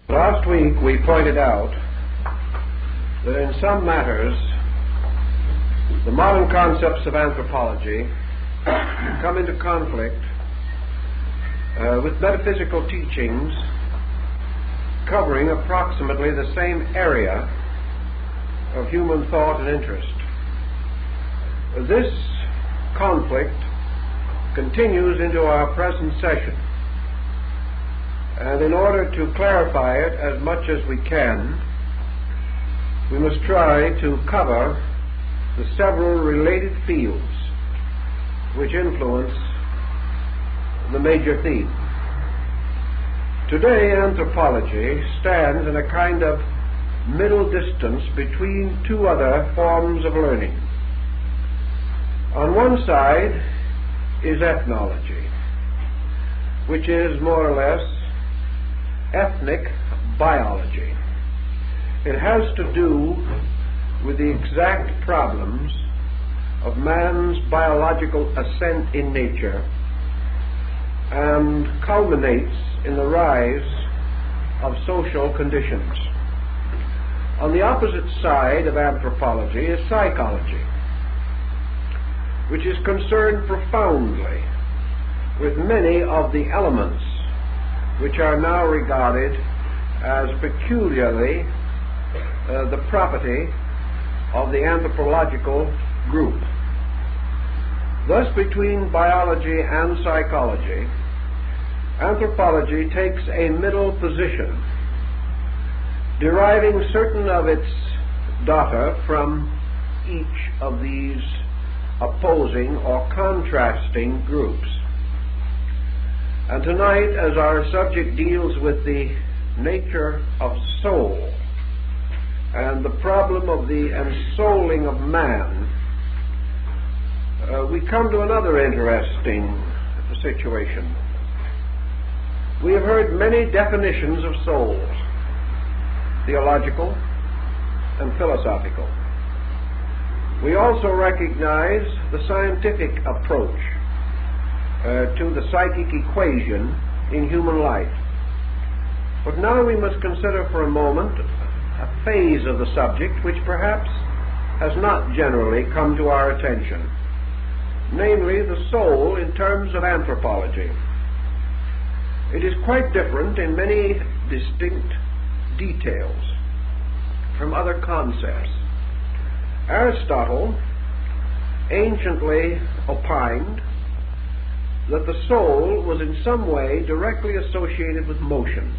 Last week we pointed out that in some matters the modern concepts of anthropology come into conflict with metaphysical teachings covering approximately the same area of human thought and interest. This conflict continues into our present session, and in order to clarify it as much as we can, we must try to cover the several related fields which influence the major theme. Today, anthropology stands in a kind of middle distance between two other forms of learning. On one side is ethnology, which is more or less ethnic biology. It has to do with the exact problems of man's biological ascent in nature and culminates in the rise of social conditions. On the opposite side of anthropology is psychology, which is concerned profoundly with many of the elements which are now regarded as peculiarly the property of the anthropological group. Thus, between biology and psychology, anthropology takes a middle position, deriving certain of its data from each of these opposing or contrasting groups. And tonight, as our subject deals with the nature of soul and the problem of the ensouling of man, we come to another interesting situation. We have heard many definitions of souls, theological and philosophical. We also recognize the scientific approach to the psychic equation in human life. But now we must consider for a moment a phase of the subject which perhaps has not generally come to our attention, namely the soul in terms of anthropology. It is quite different in many distinct details from other concepts. Aristotle anciently opined that the soul was in some way directly associated with motion,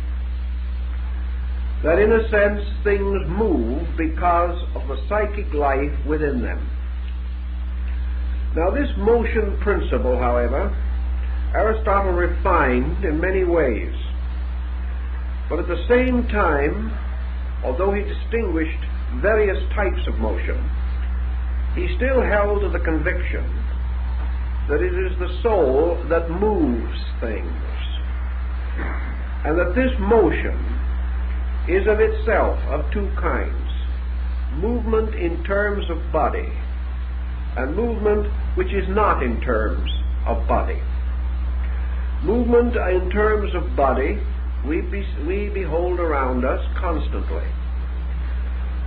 that in a sense things move because of the psychic life within them. Now, this motion principle, however, Aristotle refined in many ways, but at the same time, although he distinguished various types of motion, he still held to the conviction that it is the soul that moves things, and that this motion is of itself of two kinds: movement in terms of body and movement which is not in terms of body. Movement in terms of body we behold around us constantly.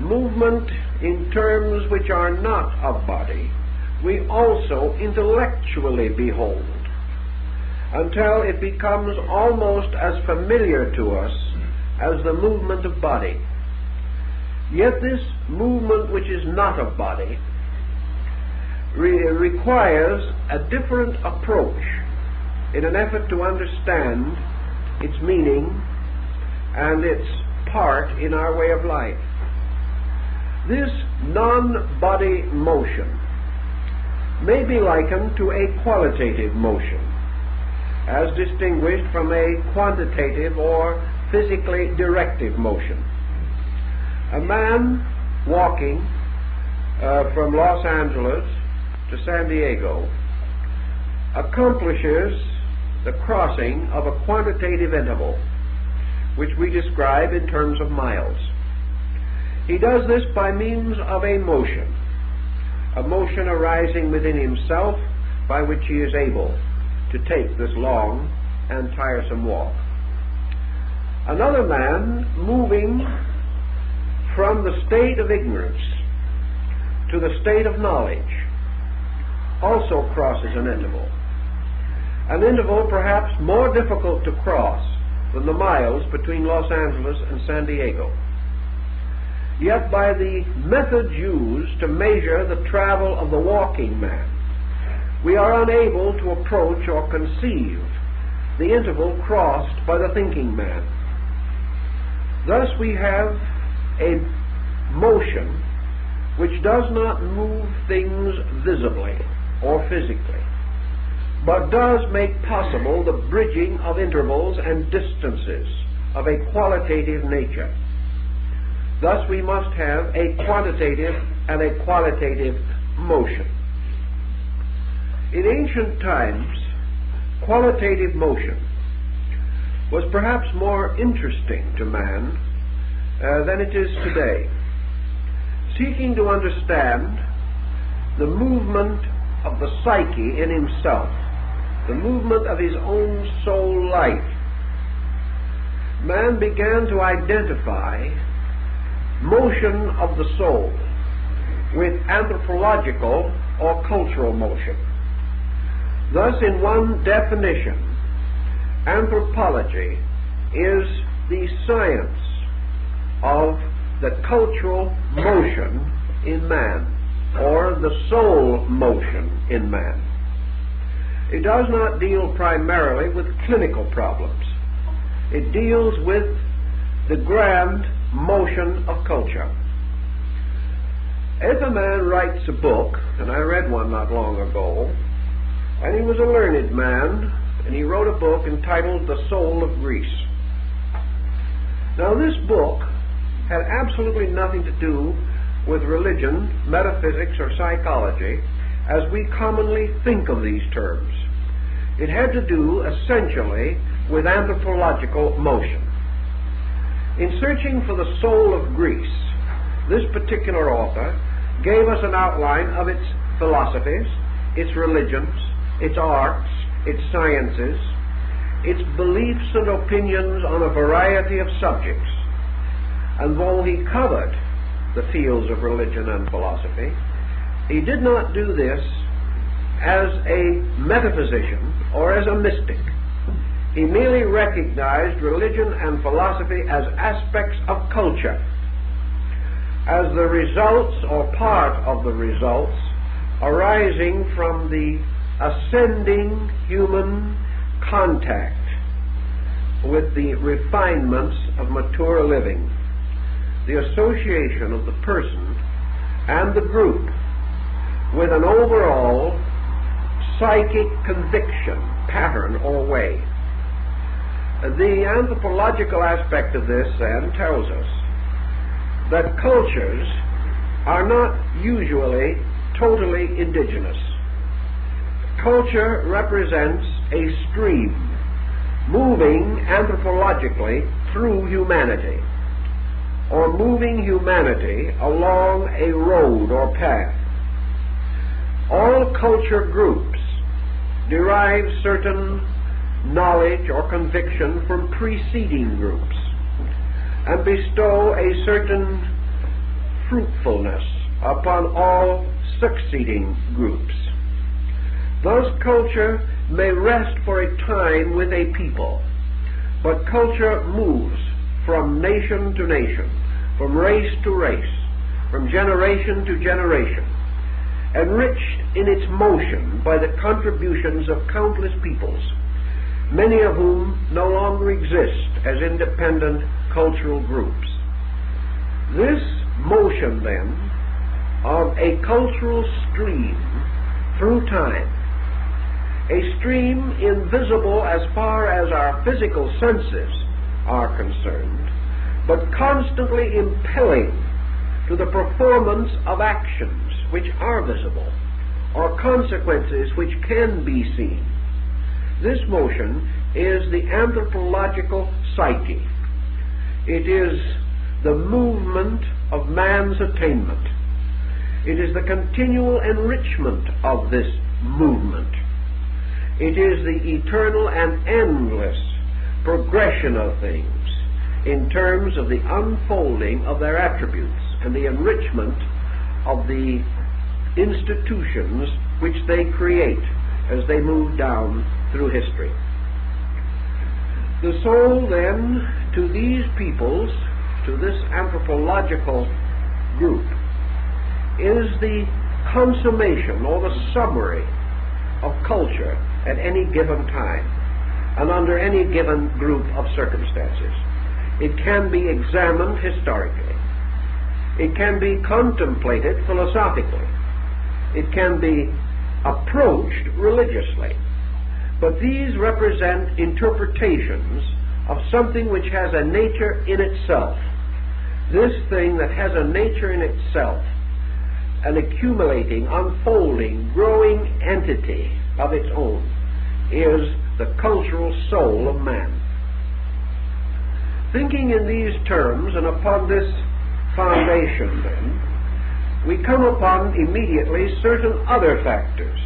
Movement in terms which are not of body we also intellectually behold, until it becomes almost as familiar to us as the movement of body. Yet this movement which is not of body requires a different approach in an effort to understand its meaning and its part in our way of life. This non-body motion may be likened to a qualitative motion, as distinguished from a quantitative or physically directive motion. A man walking from Los Angeles to San Diego accomplishes the crossing of a quantitative interval, which we describe in terms of miles. He does this by means of a motion arising within himself, by which he is able to take this long and tiresome walk. Another man moving from the state of ignorance to the state of knowledge also crosses an interval. An interval perhaps more difficult to cross than the miles between Los Angeles and San Diego. Yet by the methods used to measure the travel of the walking man, we are unable to approach or conceive the interval crossed by the thinking man. Thus we have a motion which does not move things visibly or physically, but does make possible the bridging of intervals and distances of a qualitative nature. Thus we must have a quantitative and a qualitative motion. In ancient times, qualitative motion was perhaps more interesting to man than it is today. Seeking to understand the movement of the psyche in himself, the movement of his own soul life, man began to identify motion of the soul with anthropological or cultural motion. Thus, in one definition, anthropology is the science of the cultural motion in man, or the soul motion in man. It does not deal primarily with clinical problems. It deals with the grand motion of culture. If a man writes a book, and I read one not long ago, and he was a learned man, and he wrote a book entitled The Soul of Greece. Now this book had absolutely nothing to do with religion, metaphysics, or psychology, as we commonly think of these terms. It had to do essentially with anthropological motion. In searching for the soul of Greece, this particular author gave us an outline of its philosophies, its religions, its arts, its sciences, its beliefs and opinions on a variety of subjects. And though he covered the fields of religion and philosophy, he did not do this as a metaphysician or as a mystic. He merely recognized religion and philosophy as aspects of culture, as the results or part of the results arising from the ascending human contact with the refinements of mature living, the association of the person and the group with an overall psychic conviction, pattern, or way. The anthropological aspect of this, then, tells us that cultures are not usually totally indigenous. Culture represents a stream moving anthropologically through humanity, or moving humanity along a road or path. All culture groups derive certain knowledge or conviction from preceding groups and bestow a certain fruitfulness upon all succeeding groups. Thus, culture may rest for a time with a people, but culture moves from nation to nation, from race to race, from generation to generation, enriched in its motion by the contributions of countless peoples, many of whom no longer exist as independent cultural groups. This motion, then, of a cultural stream through time, a stream invisible as far as our physical senses are concerned, but constantly impelling to the performance of actions which are visible, or consequences which can be seen. This motion is the anthropological psyche. It is the movement of man's attainment. It is the continual enrichment of this movement. It is the eternal and endless progression of things in terms of the unfolding of their attributes and the enrichment of the institutions which they create as they move down through history. The soul, then, to these peoples, to this anthropological group, is the consummation or the summary of culture at any given time and under any given group of circumstances. It can be examined historically. It can be contemplated philosophically. It can be approached religiously. But these represent interpretations of something which has a nature in itself. This thing that has a nature in itself, an accumulating, unfolding, growing entity of its own, is the cultural soul of man. Thinking in these terms and upon this foundation, then, we come upon immediately certain other factors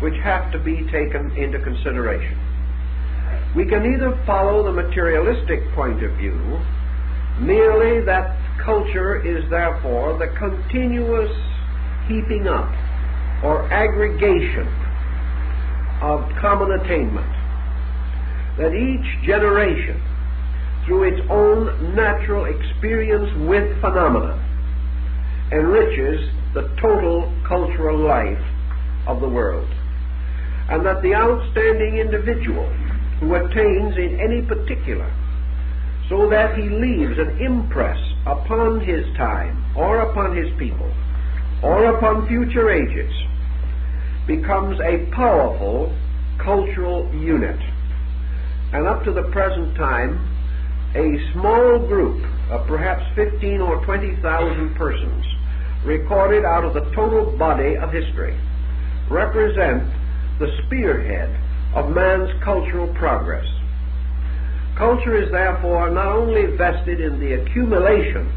which have to be taken into consideration. We can either follow the materialistic point of view, merely that culture is therefore the continuous heaping up or aggregation of common attainment, that each generation, through its own natural experience with phenomena, enriches the total cultural life of the world, and that the outstanding individual who attains in any particular, so that he leaves an impress upon his time or upon his people or upon future ages, becomes a powerful cultural unit. And up to the present time, a small group of perhaps 15 or 20,000 persons recorded out of the total body of history represent the spearhead of man's cultural progress. Culture is therefore not only vested in the accumulation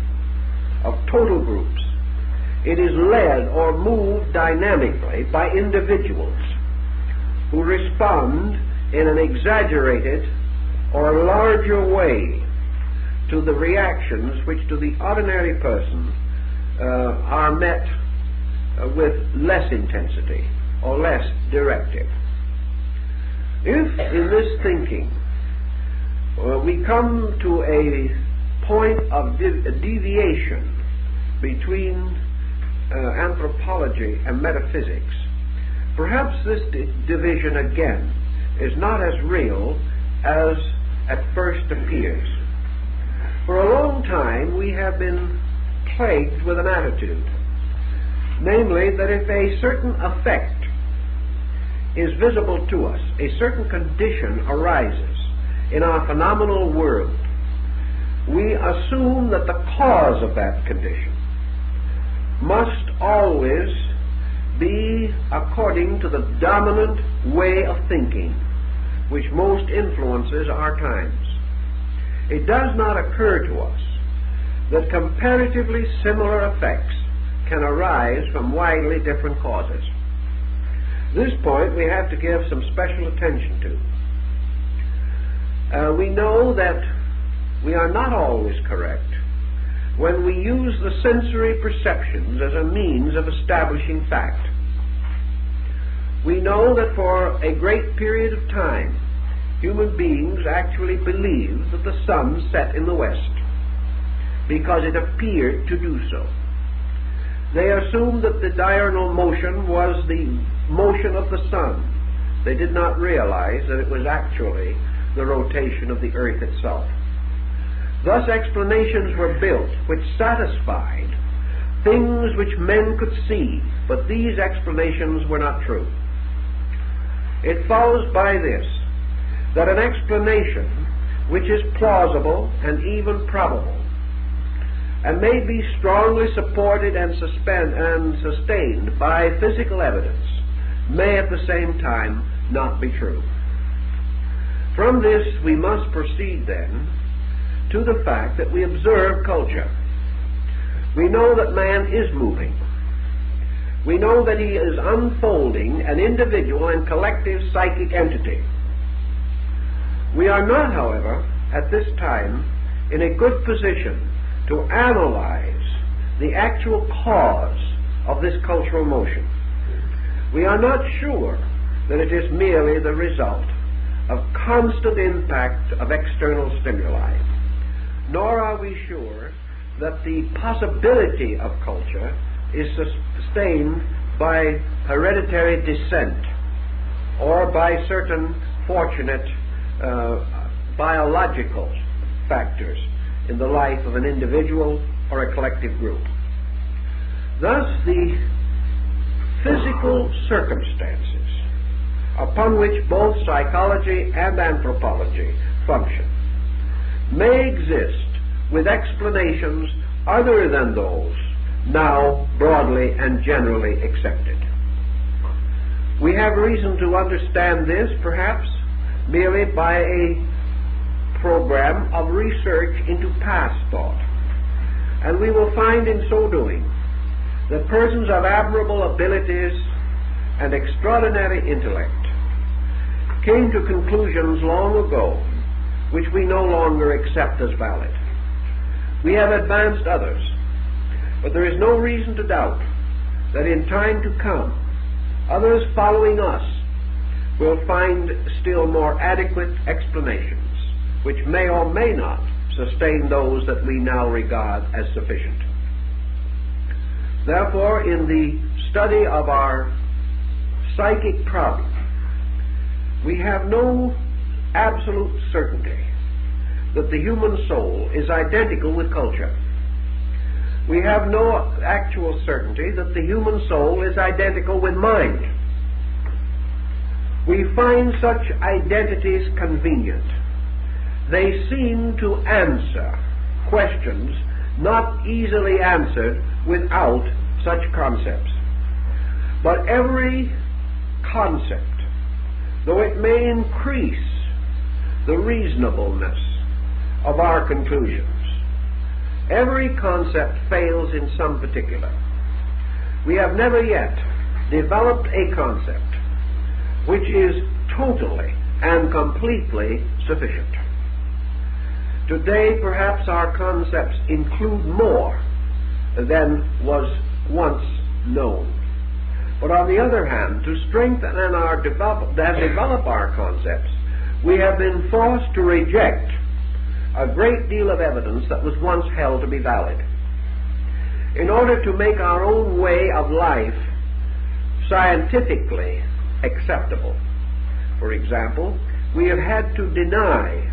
of total groups, it is led or moved dynamically by individuals who respond in an exaggerated or larger way to the reactions which to the ordinary person are met with less intensity or less directive. If in this thinking we come to a point of deviation between anthropology and metaphysics, perhaps this division again is not as real as at first appears. For a long time we have been plagued with an attitude, namely that if a certain effect is visible to us, a certain condition arises in our phenomenal world, we assume that the cause of that condition must always be according to the dominant way of thinking which most influences our times. It does not occur to us that comparatively similar effects can arise from widely different causes. This point we have to give some special attention to. We know that we are not always correct when we use the sensory perceptions as a means of establishing fact. We know that for a great period of time, human beings actually believed that the sun set in the west because it appeared to do so. They assumed that the diurnal motion was the motion of the sun. They did not realize that it was actually the rotation of the earth itself. Thus explanations were built which satisfied things which men could see, but these explanations were not true. It follows by this that an explanation which is plausible and even probable and may be strongly supported and sustained by physical evidence may at the same time not be true. From this we must proceed then to the fact that we observe culture. We know that man is moving. We know that he is unfolding an individual and collective psychic entity. We are not, however, at this time in a good position to analyze the actual cause of this cultural motion. We are not sure that it is merely the result of constant impact of external stimuli, nor are we sure that the possibility of culture is sustained by hereditary descent or by certain fortunate biological factors in the life of an individual or a collective group. Thus, the physical circumstances upon which both psychology and anthropology function may exist with explanations other than those now broadly and generally accepted. We have reason to understand this, perhaps, merely by a program of research into past thought. And we will find in so doing that persons of admirable abilities and extraordinary intellect came to conclusions long ago which we no longer accept as valid. We have advanced others, but there is no reason to doubt that in time to come, others following us will find still more adequate explanations, which may or may not sustain those that we now regard as sufficient. Therefore, in the study of our psychic problem, we have no absolute certainty that the human soul is identical with culture. We have no actual certainty that the human soul is identical with mind. We find such identities convenient. They seem to answer questions not easily answered without such concepts. But every concept, though it may increase the reasonableness of our conclusions, every concept fails in some particular. We have never yet developed a concept which is totally and completely sufficient. Today, perhaps our concepts include more than was once known. But on the other hand, to strengthen and develop our concepts, we have been forced to reject a great deal of evidence that was once held to be valid. In order to make our own way of life scientifically acceptable, for example, we have had to deny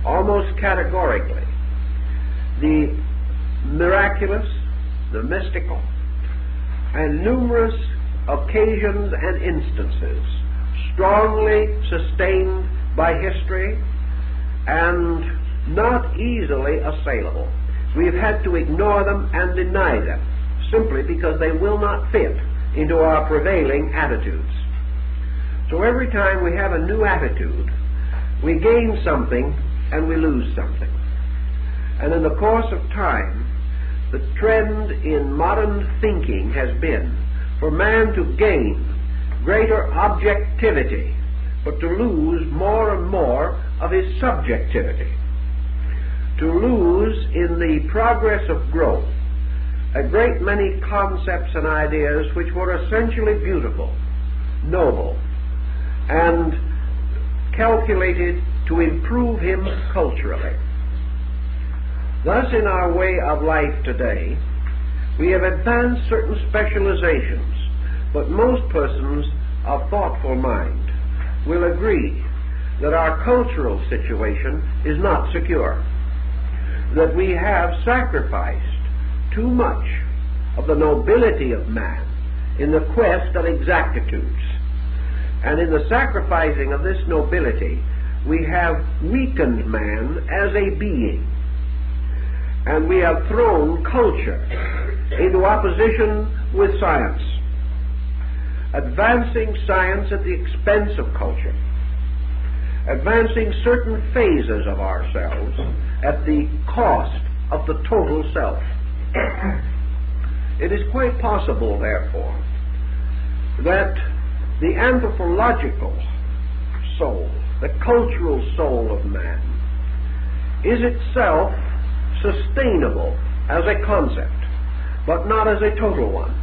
almost categorically the miraculous, the mystical, and numerous occasions and instances strongly sustained by history and not easily assailable. We've had to ignore them and deny them simply because they will not fit into our prevailing attitudes. So every time we have a new attitude, we gain something and we lose something. And in the course of time, the trend in modern thinking has been for man to gain greater objectivity, but to lose more and more of his subjectivity. To lose in the progress of growth a great many concepts and ideas which were essentially beautiful, noble, and calculated to improve him culturally. Thus, in our way of life today, we have advanced certain specializations, but most persons of thoughtful mind will agree that our cultural situation is not secure, that we have sacrificed too much of the nobility of man in the quest of exactitudes. And in the sacrificing of this nobility, we have weakened man as a being. And we have thrown culture into opposition with science, advancing science at the expense of culture, advancing certain phases of ourselves at the cost of the total self. It is quite possible, therefore, that the anthropological soul, the cultural soul of man, is itself sustainable as a concept, but not as a total one.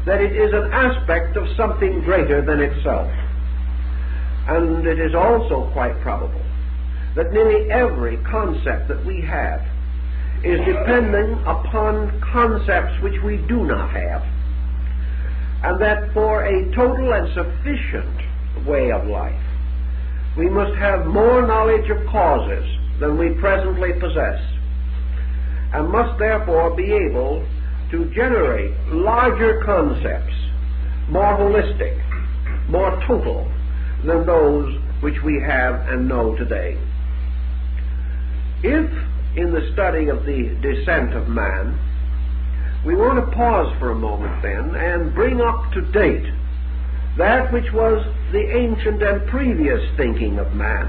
That it is an aspect of something greater than itself. And it is also quite probable that nearly every concept that we have is depending upon concepts which we do not have, and that for a total and sufficient way of life, we must have more knowledge of causes than we presently possess, and must therefore be able to generate larger concepts, more holistic, more total than those which we have and know today. If, in the study of the descent of man, we want to pause for a moment then and bring up to date that which was the ancient and previous thinking of man,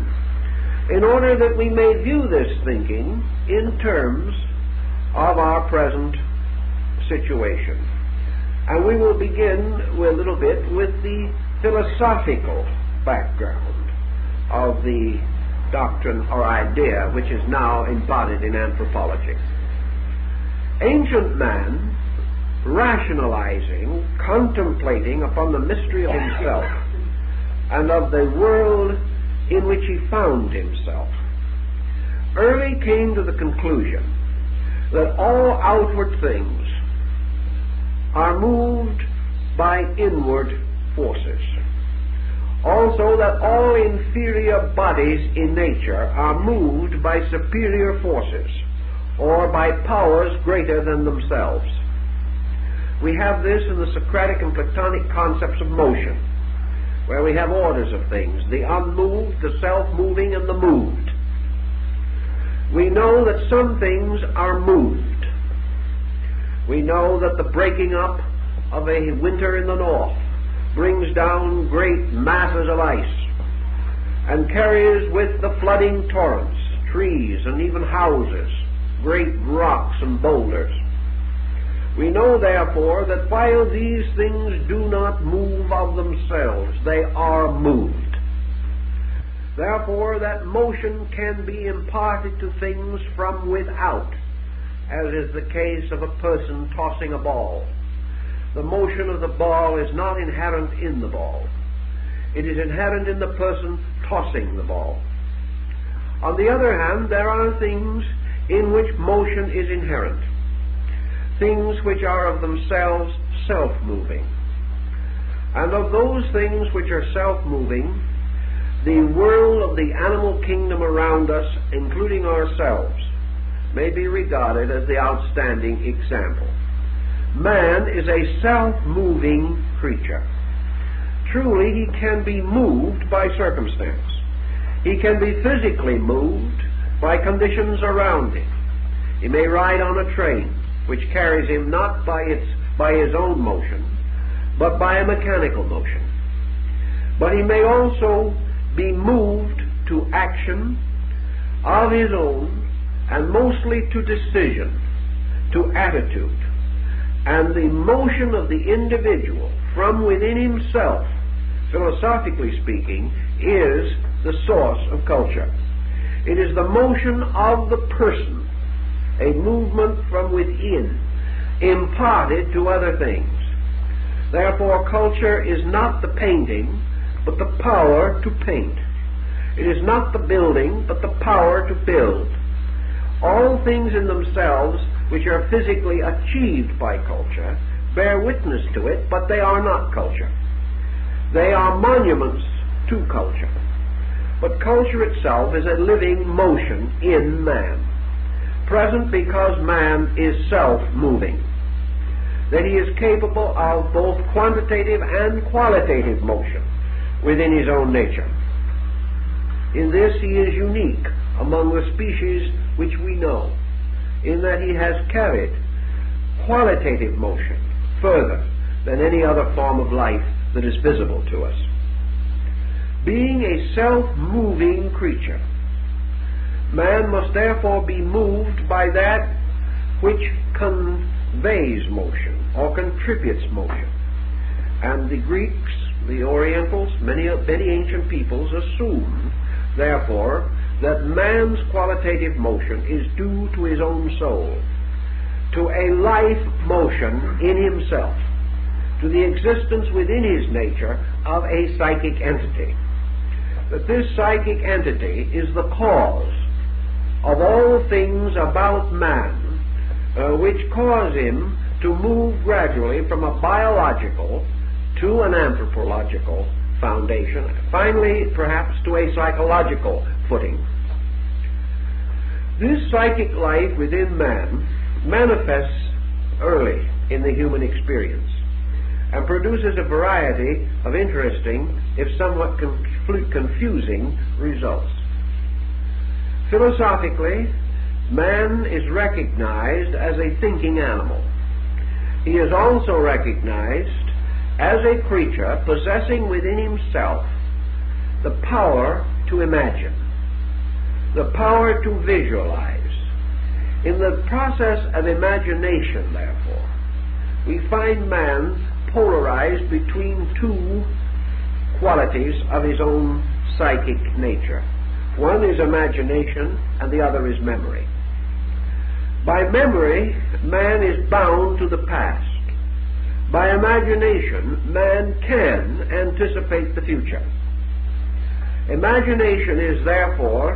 in order that we may view this thinking in terms of our present situation. And we will begin a little bit with the philosophical background of the doctrine or idea which is now embodied in anthropology. Ancient man, rationalizing, contemplating upon the mystery of himself and of the world in which he found himself, early came to the conclusion that all outward things are moved by inward forces. Also that all inferior bodies in nature are moved by superior forces, or by powers greater than themselves. We have this in the Socratic and Platonic concepts of motion, where we have orders of things, the unmoved, the self-moving, and the moved. We know that some things are moved. We know that the breaking up of a winter in the north brings down great masses of ice and carries with the flooding torrents trees and even houses, great rocks and boulders. We know therefore that while these things do not move of themselves, they are moved. Therefore that motion can be imparted to things from without, as is the case of a person tossing a ball. The motion of the ball is not inherent in the ball. It is inherent in the person tossing the ball. On the other hand, there are things in which motion is inherent, things which are of themselves self-moving. And of those things which are self-moving, the world of the animal kingdom around us, including ourselves, may be regarded as the outstanding example. Man is a self-moving creature. Truly, he can be moved by circumstance. He can be physically moved by conditions around him. He may ride on a train, which carries him not by his own motion, but by a mechanical motion. But he may also be moved to action of his own, and mostly to decision, to attitude. And the motion of the individual from within himself, philosophically speaking, is the source of culture. It is the motion of the person, a movement from within, imparted to other things. Therefore, culture is not the painting, but the power to paint. It is not the building, but the power to build. All things in themselves which are physically achieved by culture bear witness to it, but they are not culture. They are monuments to culture. But culture itself is a living motion in man, present because man is self-moving, that he is capable of both quantitative and qualitative motion within his own nature. In this he is unique among the species which we know, in that he has carried qualitative motion further than any other form of life that is visible to us. Being a self-moving creature, man must therefore be moved by that which conveys motion or contributes motion. And the Greeks, the Orientals, many ancient peoples assume, therefore, that man's qualitative motion is due to his own soul, to a life motion in himself, to the existence within his nature of a psychic entity. That this psychic entity is the cause of all things about man, which cause him to move gradually from a biological to an anthropological foundation, finally perhaps to a psychological footing. This psychic life within man manifests early in the human experience and produces a variety of interesting, if somewhat confusing, results. Philosophically, man is recognized as a thinking animal. He is also recognized as a creature possessing within himself the power to imagine, the power to visualize. In the process of imagination, therefore, we find man polarized between two qualities of his own psychic nature. One is imagination and the other is memory. By memory, man is bound to the past. By imagination, man can anticipate the future. Imagination is therefore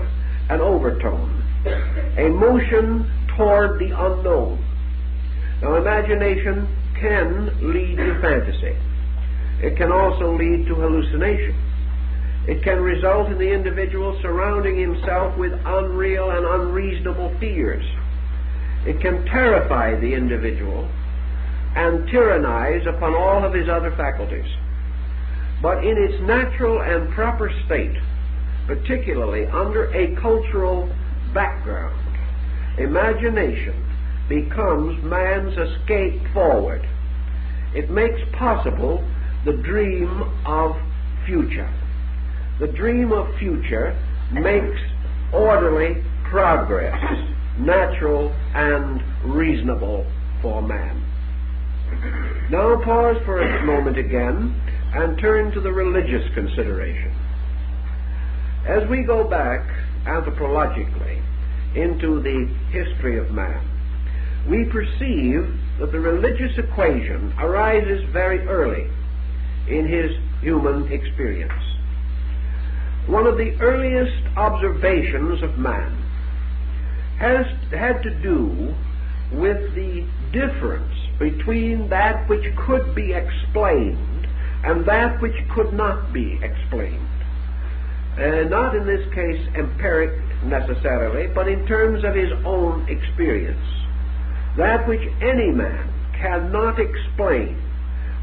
an overtone, a motion toward the unknown. Now, imagination can lead to fantasy. It can also lead to hallucination. It can result in the individual surrounding himself with unreal and unreasonable fears. It can terrify the individual and tyrannize upon all of his other faculties. But in its natural and proper state, particularly under a cultural background, imagination becomes man's escape forward. It makes possible the dream of future. The dream of future makes orderly progress natural and reasonable for man. Now pause for a moment again and turn to the religious consideration. As we go back anthropologically into the history of man, we perceive that the religious equation arises very early in his human experience. One of the earliest observations of man has had to do with the difference between that which could be explained and that which could not be explained. Not in this case empiric necessarily, but in terms of his own experience. That which any man cannot explain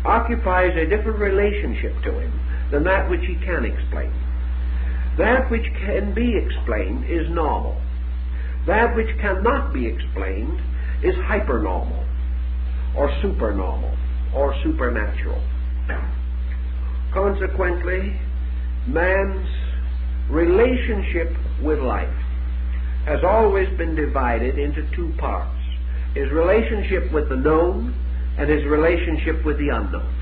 occupies a different relationship to him than that which he can explain. That which can be explained is normal. That which cannot be explained is hypernormal, or supernormal, or supernatural. Consequently, man's relationship with life has always been divided into two parts: his relationship with the known and his relationship with the unknown.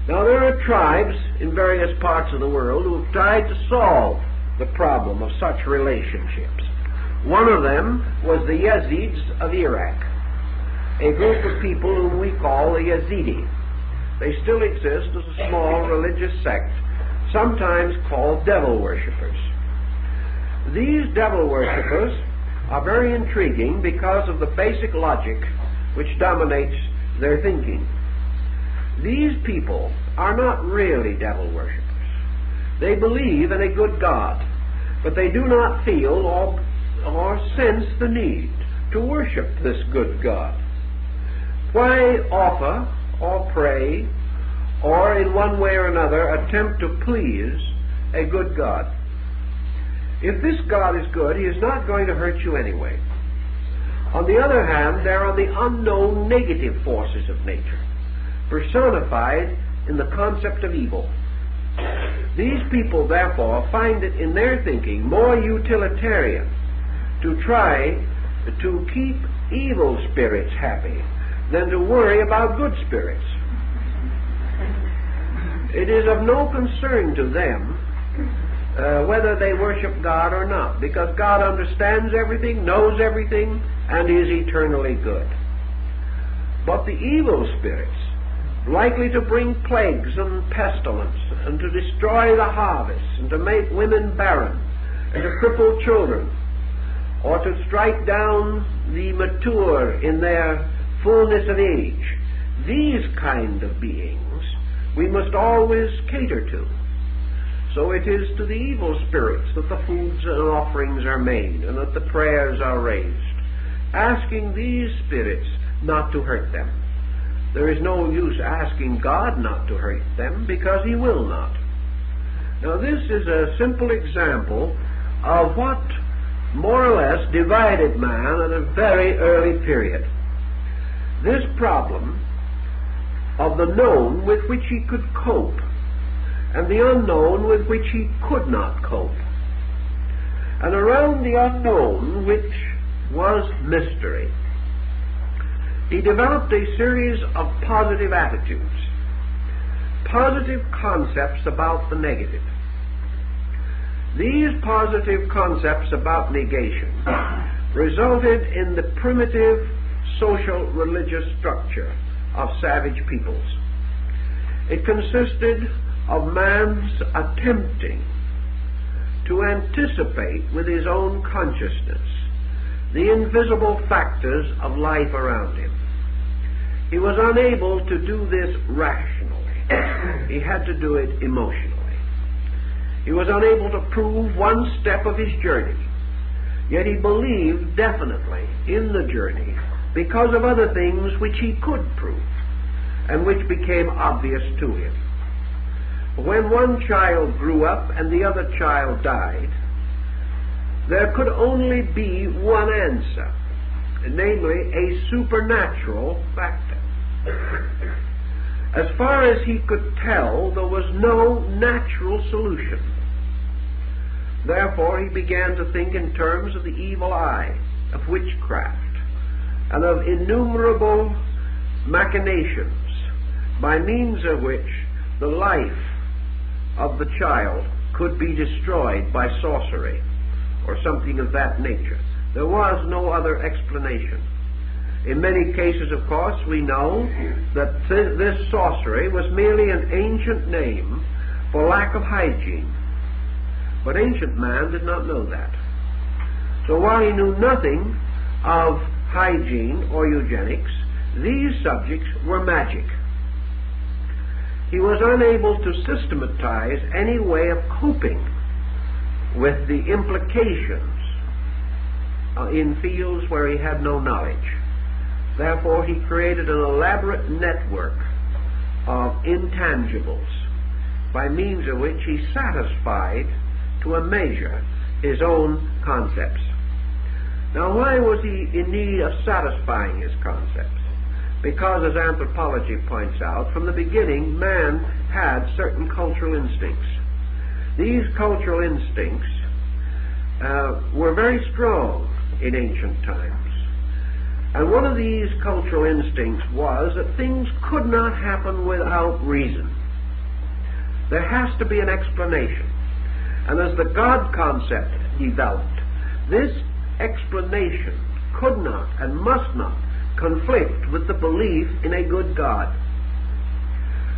Now, there are tribes in various parts of the world who have tried to solve the problem of such relationships. One of them was the Yazidis of Iraq, a group of people whom we call the Yazidi. They still exist as a small religious sect, sometimes called devil worshippers. These devil worshippers are very intriguing because of the basic logic which dominates their thinking. These people are not really devil worshippers. They believe in a good God, but they do not feel or sense the need to worship this good God. Why offer or pray or in one way or another attempt to please a good God? If this God is good, he is not going to hurt you anyway. On the other hand, there are the unknown negative forces of nature, personified in the concept of evil. These people, therefore, find it in their thinking more utilitarian to try to keep evil spirits happy than to worry about good spirits. It is of no concern to them whether they worship God or not, because God understands everything, knows everything, and is eternally good. But the evil spirits, likely to bring plagues and pestilence, and to destroy the harvest, and to make women barren, and to cripple children, or to strike down the mature in their fullness of age, these kind of beings we must always cater to. So it is to the evil spirits that the foods and offerings are made, and that the prayers are raised, asking these spirits not to hurt them. There is no use asking God not to hurt them, because He will not. Now this is a simple example of what more or less divided man at a very early period. This problem of the known with which he could cope, and the unknown with which he could not cope. And around the unknown, which was mystery, he developed a series of positive attitudes, positive concepts about the negative. These positive concepts about negation resulted in the primitive social religious structure of savage peoples. It consisted of man's attempting to anticipate with his own consciousness the invisible factors of life around him. He was unable to do this rationally. He had to do it emotionally. He was unable to prove one step of his journey, yet he believed definitely in the journey because of other things which he could prove and which became obvious to him. When one child grew up and the other child died, there could only be one answer, namely a supernatural factor. As far as he could tell, there was no natural solution. Therefore, he began to think in terms of the evil eye, of witchcraft, and of innumerable machinations by means of which the life of the child could be destroyed by sorcery or something of that nature. There was no other explanation. In many cases, of course, we know that this sorcery was merely an ancient name for lack of hygiene. But ancient man did not know that. So while he knew nothing of hygiene or eugenics, these subjects were magic. He was unable to systematize any way of coping with the implications in fields where he had no knowledge. Therefore, he created an elaborate network of intangibles by means of which he satisfied to a measure his own concepts. Now, why was he in need of satisfying his concepts? Because, as anthropology points out, from the beginning man had certain cultural instincts. These cultural instincts were very strong in ancient times. And one of these cultural instincts was that things could not happen without reason. There has to be an explanation. And as the God concept developed, this explanation could not and must not conflict with the belief in a good God.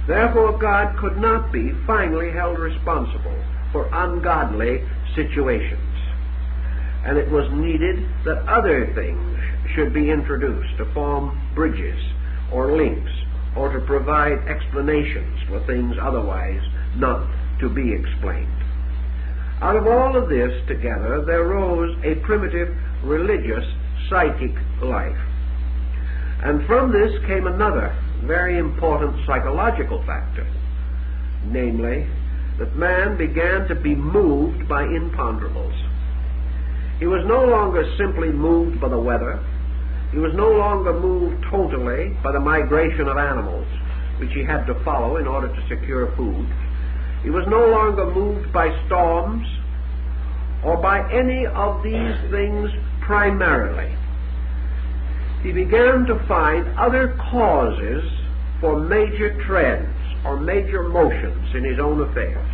Therefore, God could not be finally held responsible for ungodly situations. And it was needed that other things should be introduced to form bridges or links or to provide explanations for things otherwise not to be explained. Out of all of this together, there rose a primitive religious psychic life. And from this came another very important psychological factor, namely, that man began to be moved by imponderables. He was no longer simply moved by the weather. He was no longer moved totally by the migration of animals, which he had to follow in order to secure food. He was no longer moved by storms or by any of these things primarily. He began to find other causes for major trends or major motions in his own affairs.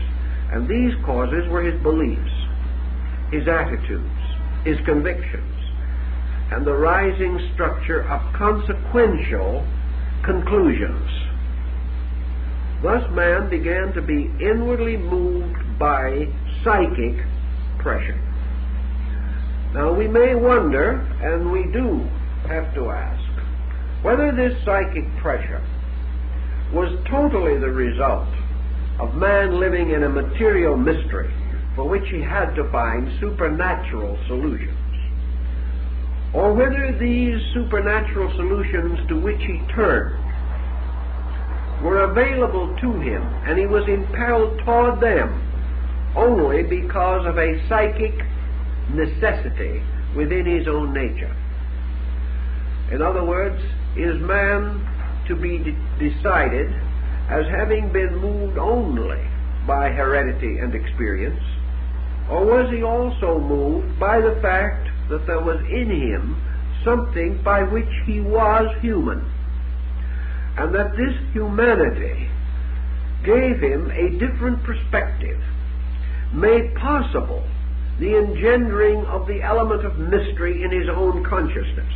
And these causes were his beliefs, his attitudes, his convictions, and the rising structure of consequential conclusions. Thus man began to be inwardly moved by psychic pressure. Now we may wonder, and we do have to ask, whether this psychic pressure was totally the result of man living in a material mystery for which he had to find supernatural solutions, or whether these supernatural solutions to which he turned were available to him and he was impelled toward them only because of a psychic necessity within his own nature. In other words, is man to be decided as having been moved only by heredity and experience, or was he also moved by the fact that there was in him something by which he was human, and that this humanity gave him a different perspective, made possible the engendering of the element of mystery in his own consciousness,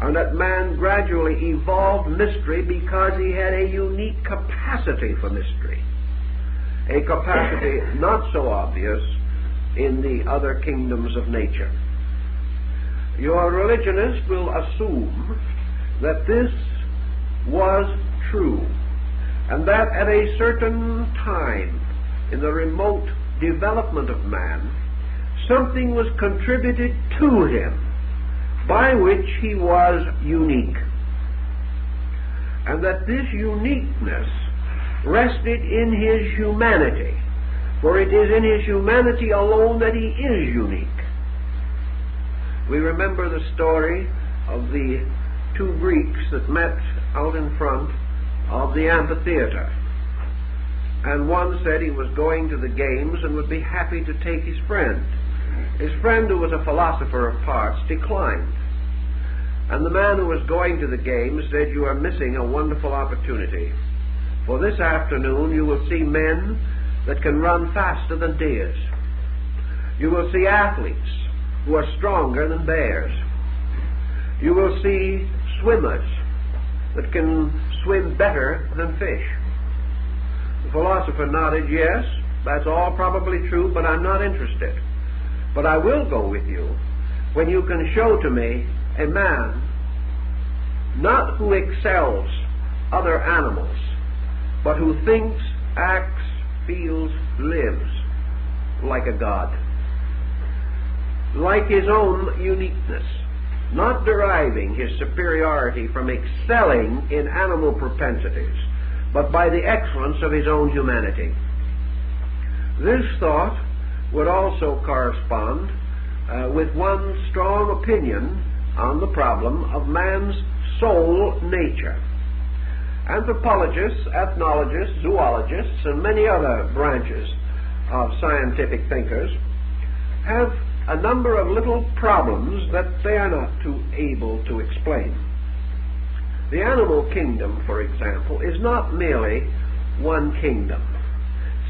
and that man gradually evolved mystery because he had a unique capacity for mystery, a capacity not so obvious in the other kingdoms of nature. Your religionist will assume that this was true, and that at a certain time in the remote development of man, something was contributed to him by which he was unique, and that this uniqueness rested in his humanity, for it is in his humanity alone that he is unique. We remember the story of the two Greeks that met out in front of the amphitheater, and one said he was going to the games and would be happy to take his friend. His friend, who was a philosopher of parts, declined. And the man who was going to the games said, "You are missing a wonderful opportunity. For this afternoon you will see men that can run faster than deers. You will see athletes who are stronger than bears. You will see swimmers that can swim better than fish." The philosopher nodded, "Yes, that's all probably true, but I'm not interested. But I will go with you when you can show to me a man not who excels other animals, but who thinks, acts, feels, lives like a god, like his own uniqueness, not deriving his superiority from excelling in animal propensities, but by the excellence of his own humanity." This thought would also correspond with one strong opinion on the problem of man's soul nature. Anthropologists, ethnologists, zoologists, and many other branches of scientific thinkers have a number of little problems that they are not too able to explain. The animal kingdom, for example, is not merely one kingdom.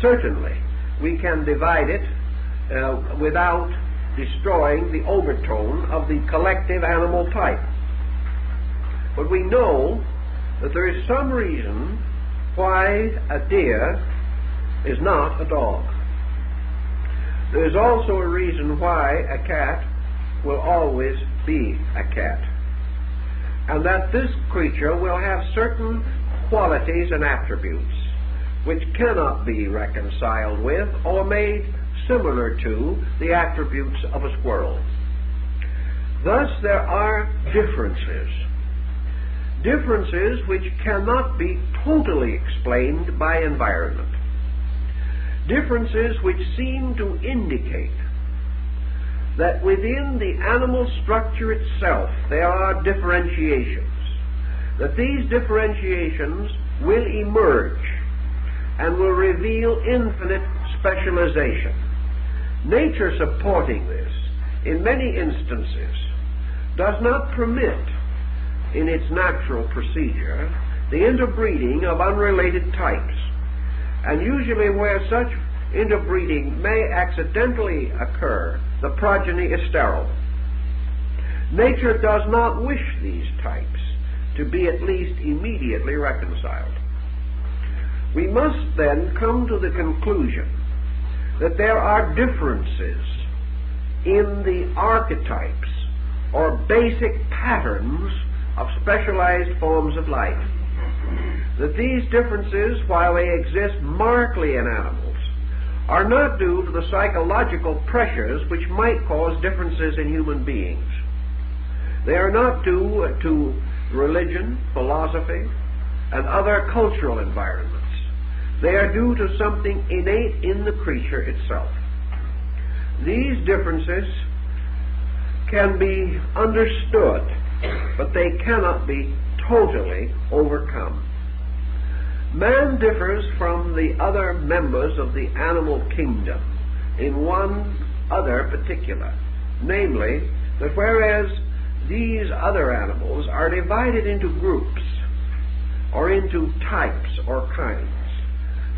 Certainly, we can divide it without destroying the overtone of the collective animal type. But we know that there is some reason why a deer is not a dog. There is also a reason why a cat will always be a cat, and that this creature will have certain qualities and attributes which cannot be reconciled with or made similar to the attributes of a squirrel. Thus there are differences which cannot be totally explained by environment, differences which seem to indicate that within the animal structure itself there are differentiations, that these differentiations will emerge and will reveal infinite specialization. Nature supporting this, in many instances, does not permit, in its natural procedure, the interbreeding of unrelated types. And usually where such interbreeding may accidentally occur, the progeny is sterile. Nature does not wish these types to be at least immediately reconciled. We must then come to the conclusion that there are differences in the archetypes or basic patterns of specialized forms of life. That these differences, while they exist markedly in animals, are not due to the psychological pressures which might cause differences in human beings. They are not due to religion, philosophy, and other cultural environments. They are due to something innate in the creature itself. These differences can be understood, but they cannot be totally overcome. Man differs from the other members of the animal kingdom in one other particular, namely that whereas these other animals are divided into groups or into types or kinds,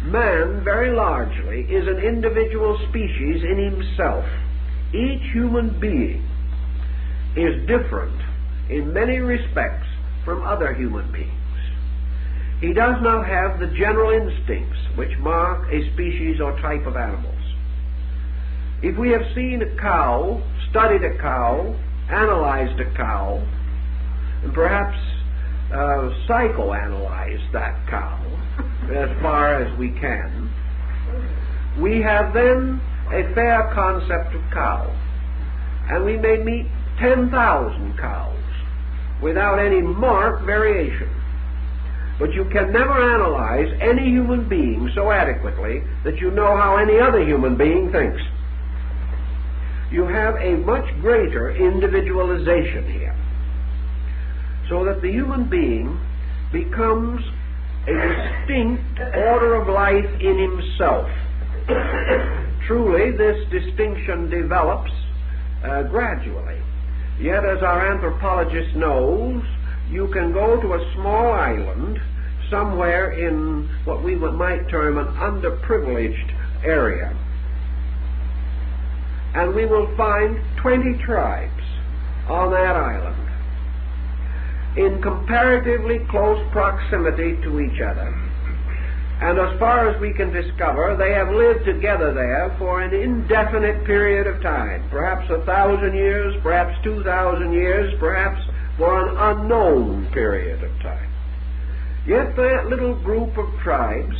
man very largely is an individual species in himself. Each human being is different in many respects from other human beings. He does not have the general instincts which mark a species or type of animals. If we have seen a cow, studied a cow, analyzed a cow, and perhaps psychoanalyzed that cow as far as we can, we have then a fair concept of cow. And we may meet 10,000 cows without any marked variation. But you can never analyze any human being so adequately that you know how any other human being thinks. You have a much greater individualization here, so that the human being becomes a distinct order of life in himself. Truly, this distinction develops gradually. Yet, as our anthropologist knows, you can go to a small island somewhere in what we might term an underprivileged area, and we will find 20 tribes on that island in comparatively close proximity to each other. And as far as we can discover, they have lived together there for an indefinite period of time, perhaps 1,000 years, perhaps 2,000 years, perhaps for an unknown period of time. Yet that little group of tribes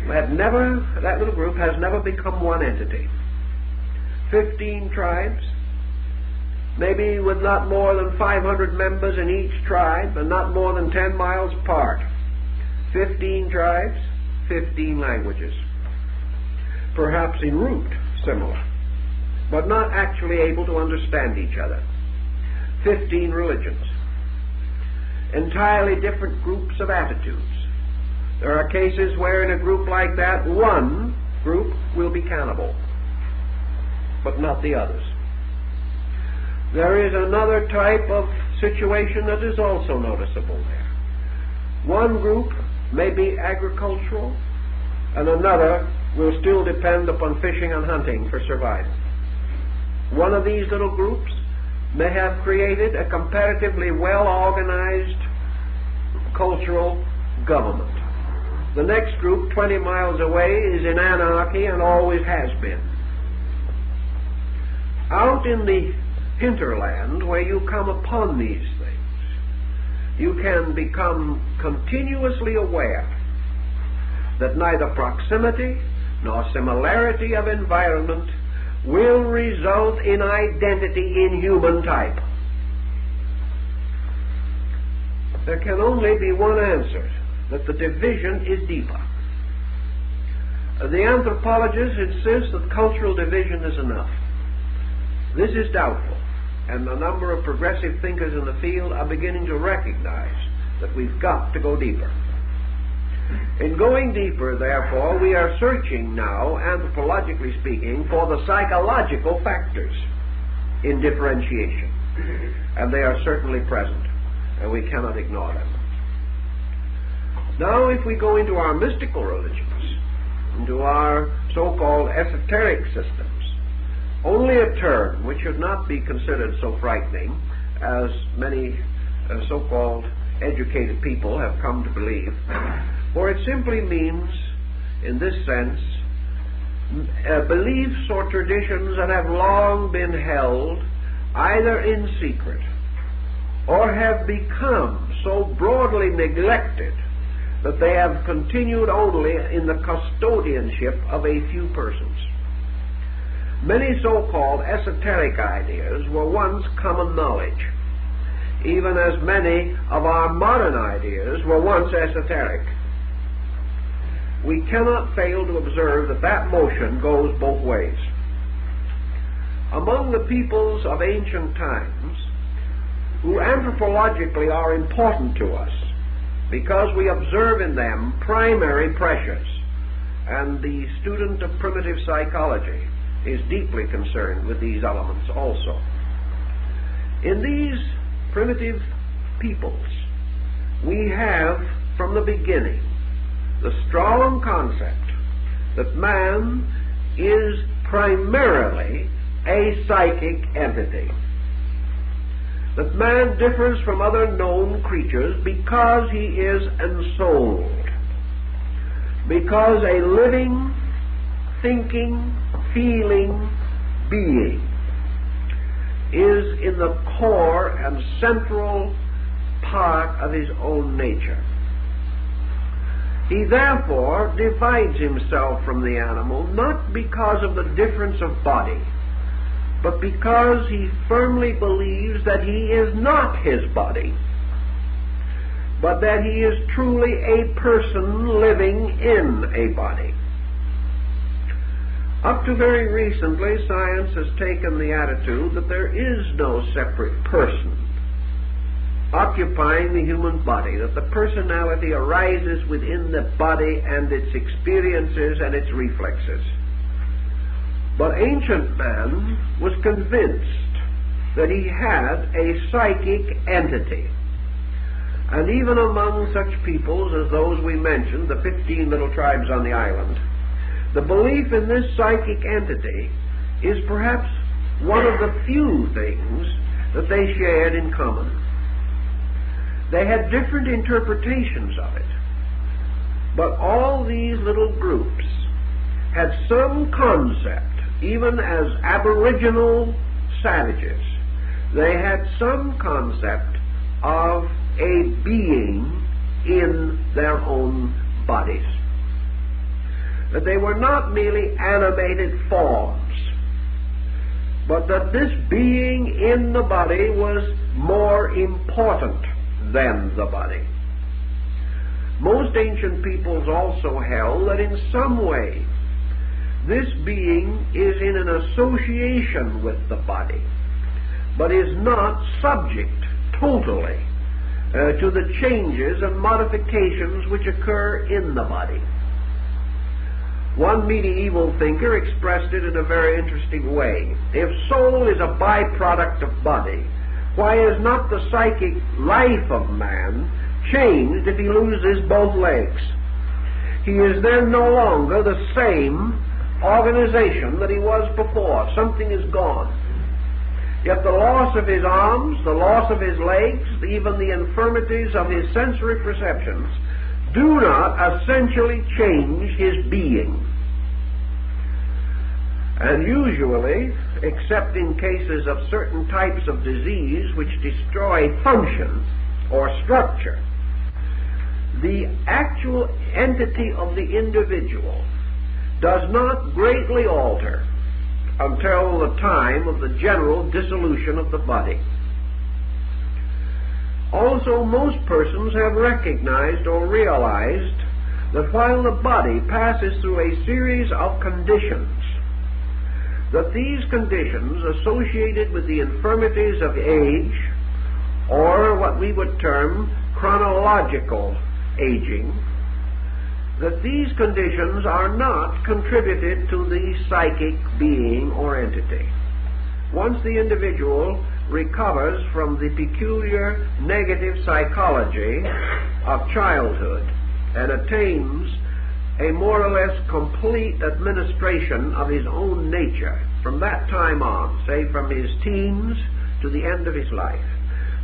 that little group has never become one entity. 15 tribes, maybe with not more than 500 members in each tribe and not more than 10 miles apart. 15 tribes, 15 languages. Perhaps in root similar, but not actually able to understand each other. 15 religions. Entirely different groups of attitudes. There are cases where in a group like that, one group will be cannibal, but not the others. There is another type of situation that is also noticeable there. One group may be agricultural, and another will still depend upon fishing and hunting for survival. One of these little groups may have created a comparatively well-organized cultural government. The next group, 20 miles away, is in anarchy and always has been. Out in the hinterland, where you come upon these things, you can become continuously aware that neither proximity nor similarity of environment will result in identity in human type. There can only be one answer, that the division is deeper. The anthropologists insist that cultural division is enough. This is doubtful, and a number of progressive thinkers in the field are beginning to recognize that we've got to go deeper. In going deeper, therefore, we are searching now, anthropologically speaking, for the psychological factors in differentiation. And they are certainly present, and we cannot ignore them. Now, if we go into our mystical religions, to our so-called esoteric systems, only a term which should not be considered so frightening as many so-called educated people have come to believe, for it simply means, in this sense, beliefs or traditions that have long been held either in secret or have become so broadly neglected that they have continued only in the custodianship of a few persons. Many so-called esoteric ideas were once common knowledge, even as many of our modern ideas were once esoteric. We cannot fail to observe that that motion goes both ways. Among the peoples of ancient times, who anthropologically are important to us, because we observe in them primary pressures, and the student of primitive psychology is deeply concerned with these elements also. In these primitive peoples, we have, from the beginning, the strong concept that man is primarily a psychic entity. That man differs from other known creatures because he is ensouled. Because a living, thinking, feeling being is in the core and central part of his own nature. He therefore divides himself from the animal not because of the difference of body, but because he firmly believes that he is not his body, but that he is truly a person living in a body. Up to very recently, science has taken the attitude that there is no separate person occupying the human body, that the personality arises within the body and its experiences and its reflexes. But ancient man was convinced that he had a psychic entity. And even among such peoples as those we mentioned, the 15 little tribes on the island, the belief in this psychic entity is perhaps one of the few things that they shared in common. They had different interpretations of it, but all these little groups had some concept, even as aboriginal savages, they had some concept of a being in their own bodies. That they were not merely animated forms, but that this being in the body was more important than the body. Most ancient peoples also held that in some way this being is in an association with the body, but is not subject totally to the changes and modifications which occur in the body. One medieval thinker expressed it in a very interesting way. If soul is a byproduct of body, why is not the psychic life of man changed if he loses both legs? He is then no longer the same organization that he was before. Something is gone. Yet the loss of his arms, the loss of his legs, even the infirmities of his sensory perceptions do not essentially change his being. And usually, except in cases of certain types of disease which destroy function or structure, the actual entity of the individual does not greatly alter until the time of the general dissolution of the body. Also, most persons have recognized or realized that while the body passes through a series of conditions, that these conditions associated with the infirmities of age, or what we would term chronological aging, that these conditions are not contributed to the psychic being or entity. Once the individual recovers from the peculiar negative psychology of childhood and attains a more or less complete administration of his own nature from that time on, say from his teens to the end of his life.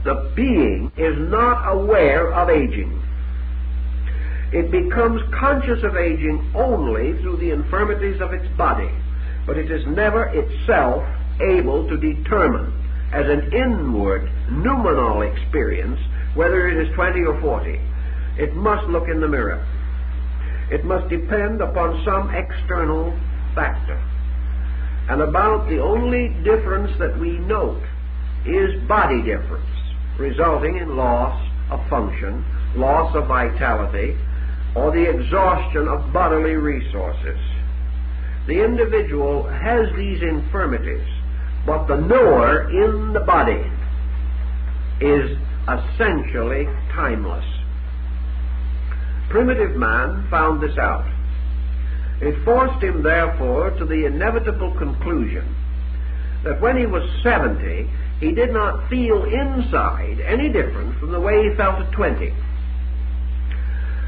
The being is not aware of aging. It becomes conscious of aging only through the infirmities of its body, but it is never itself able to determine as an inward, noumenal experience whether it is 20 or 40. It must look in the mirror. It must depend upon some external factor. And about the only difference that we note is body difference, resulting in loss of function, loss of vitality, or the exhaustion of bodily resources. The individual has these infirmities, but the knower in the body is essentially timeless. Primitive man found this out. It forced him, therefore, to the inevitable conclusion that when he was 70, he did not feel inside any different from the way he felt at 20.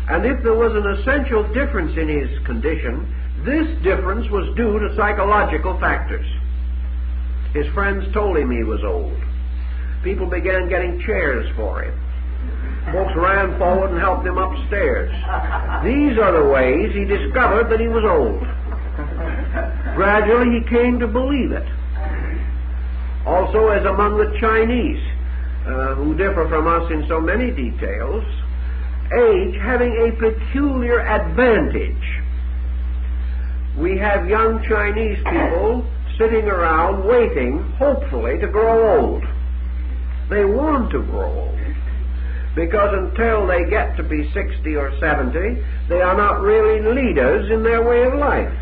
And if there was an essential difference in his condition, this difference was due to psychological factors. His friends told him he was old. People began getting chairs for him. Folks ran forward and helped him upstairs. These are the ways he discovered that he was old. Gradually he came to believe it. Also, as among the Chinese, who differ from us in so many details, age having a peculiar advantage. We have young Chinese people sitting around waiting, hopefully, to grow old. They want to grow old, because until they get to be 60 or 70, they are not really leaders in their way of life.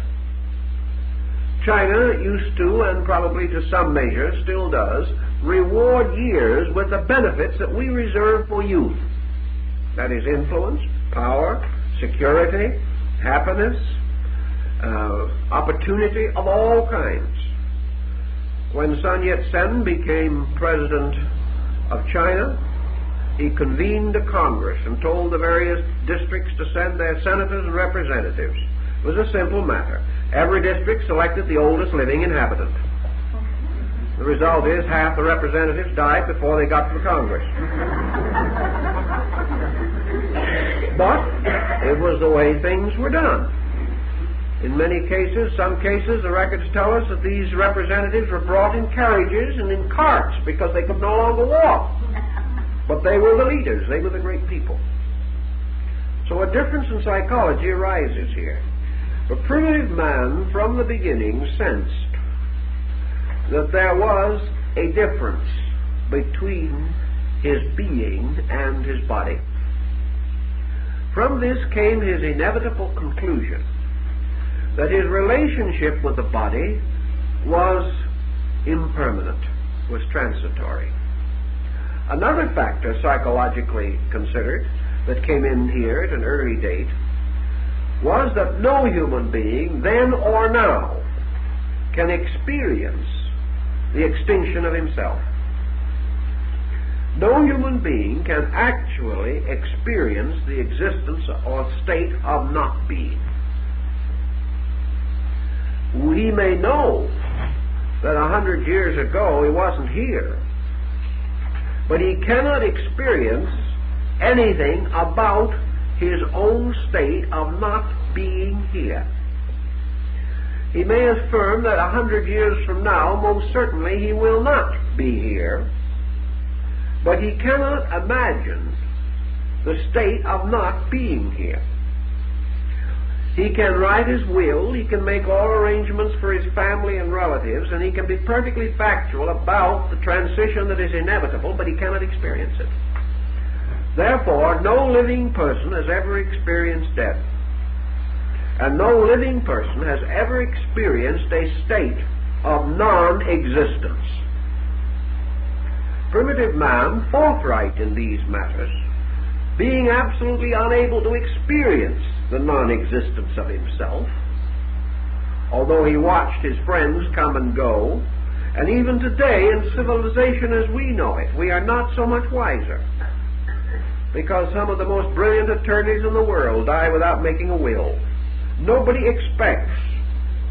China used to, and probably to some measure still does, reward years with the benefits that we reserve for youth. That is influence, power, security, happiness, opportunity of all kinds. When Sun Yat-sen became president of China, he convened a Congress and told the various districts to send their senators and representatives. It was a simple matter. Every district selected the oldest living inhabitant. The result is half the representatives died before they got to the Congress. But it was the way things were done. In many cases, some cases, the records tell us that these representatives were brought in carriages and in carts because they could no longer walk. But they were the leaders. They were the great people. So a difference in psychology arises here. The primitive man, from the beginning, sensed that there was a difference between his being and his body. From this came his inevitable conclusion that his relationship with the body was impermanent, was transitory. Another factor psychologically considered that came in here at an early date was that no human being, then or now, can experience the extinction of himself. No human being can actually experience the existence or state of not being. We may know that 100 years ago he wasn't here, but he cannot experience anything about his own state of not being here. He may affirm that 100 years from now, most certainly he will not be here, but he cannot imagine the state of not being here. He can write his will, he can make all arrangements for his family and relatives, and he can be perfectly factual about the transition that is inevitable, but he cannot experience it. Therefore, no living person has ever experienced death. And no living person has ever experienced a state of non-existence. Primitive man, forthright in these matters, being absolutely unable to experience the non-existence of himself, although he watched his friends come and go, and even today in civilization as we know it, we are not so much wiser, because some of the most brilliant attorneys in the world die without making a will. nobody expects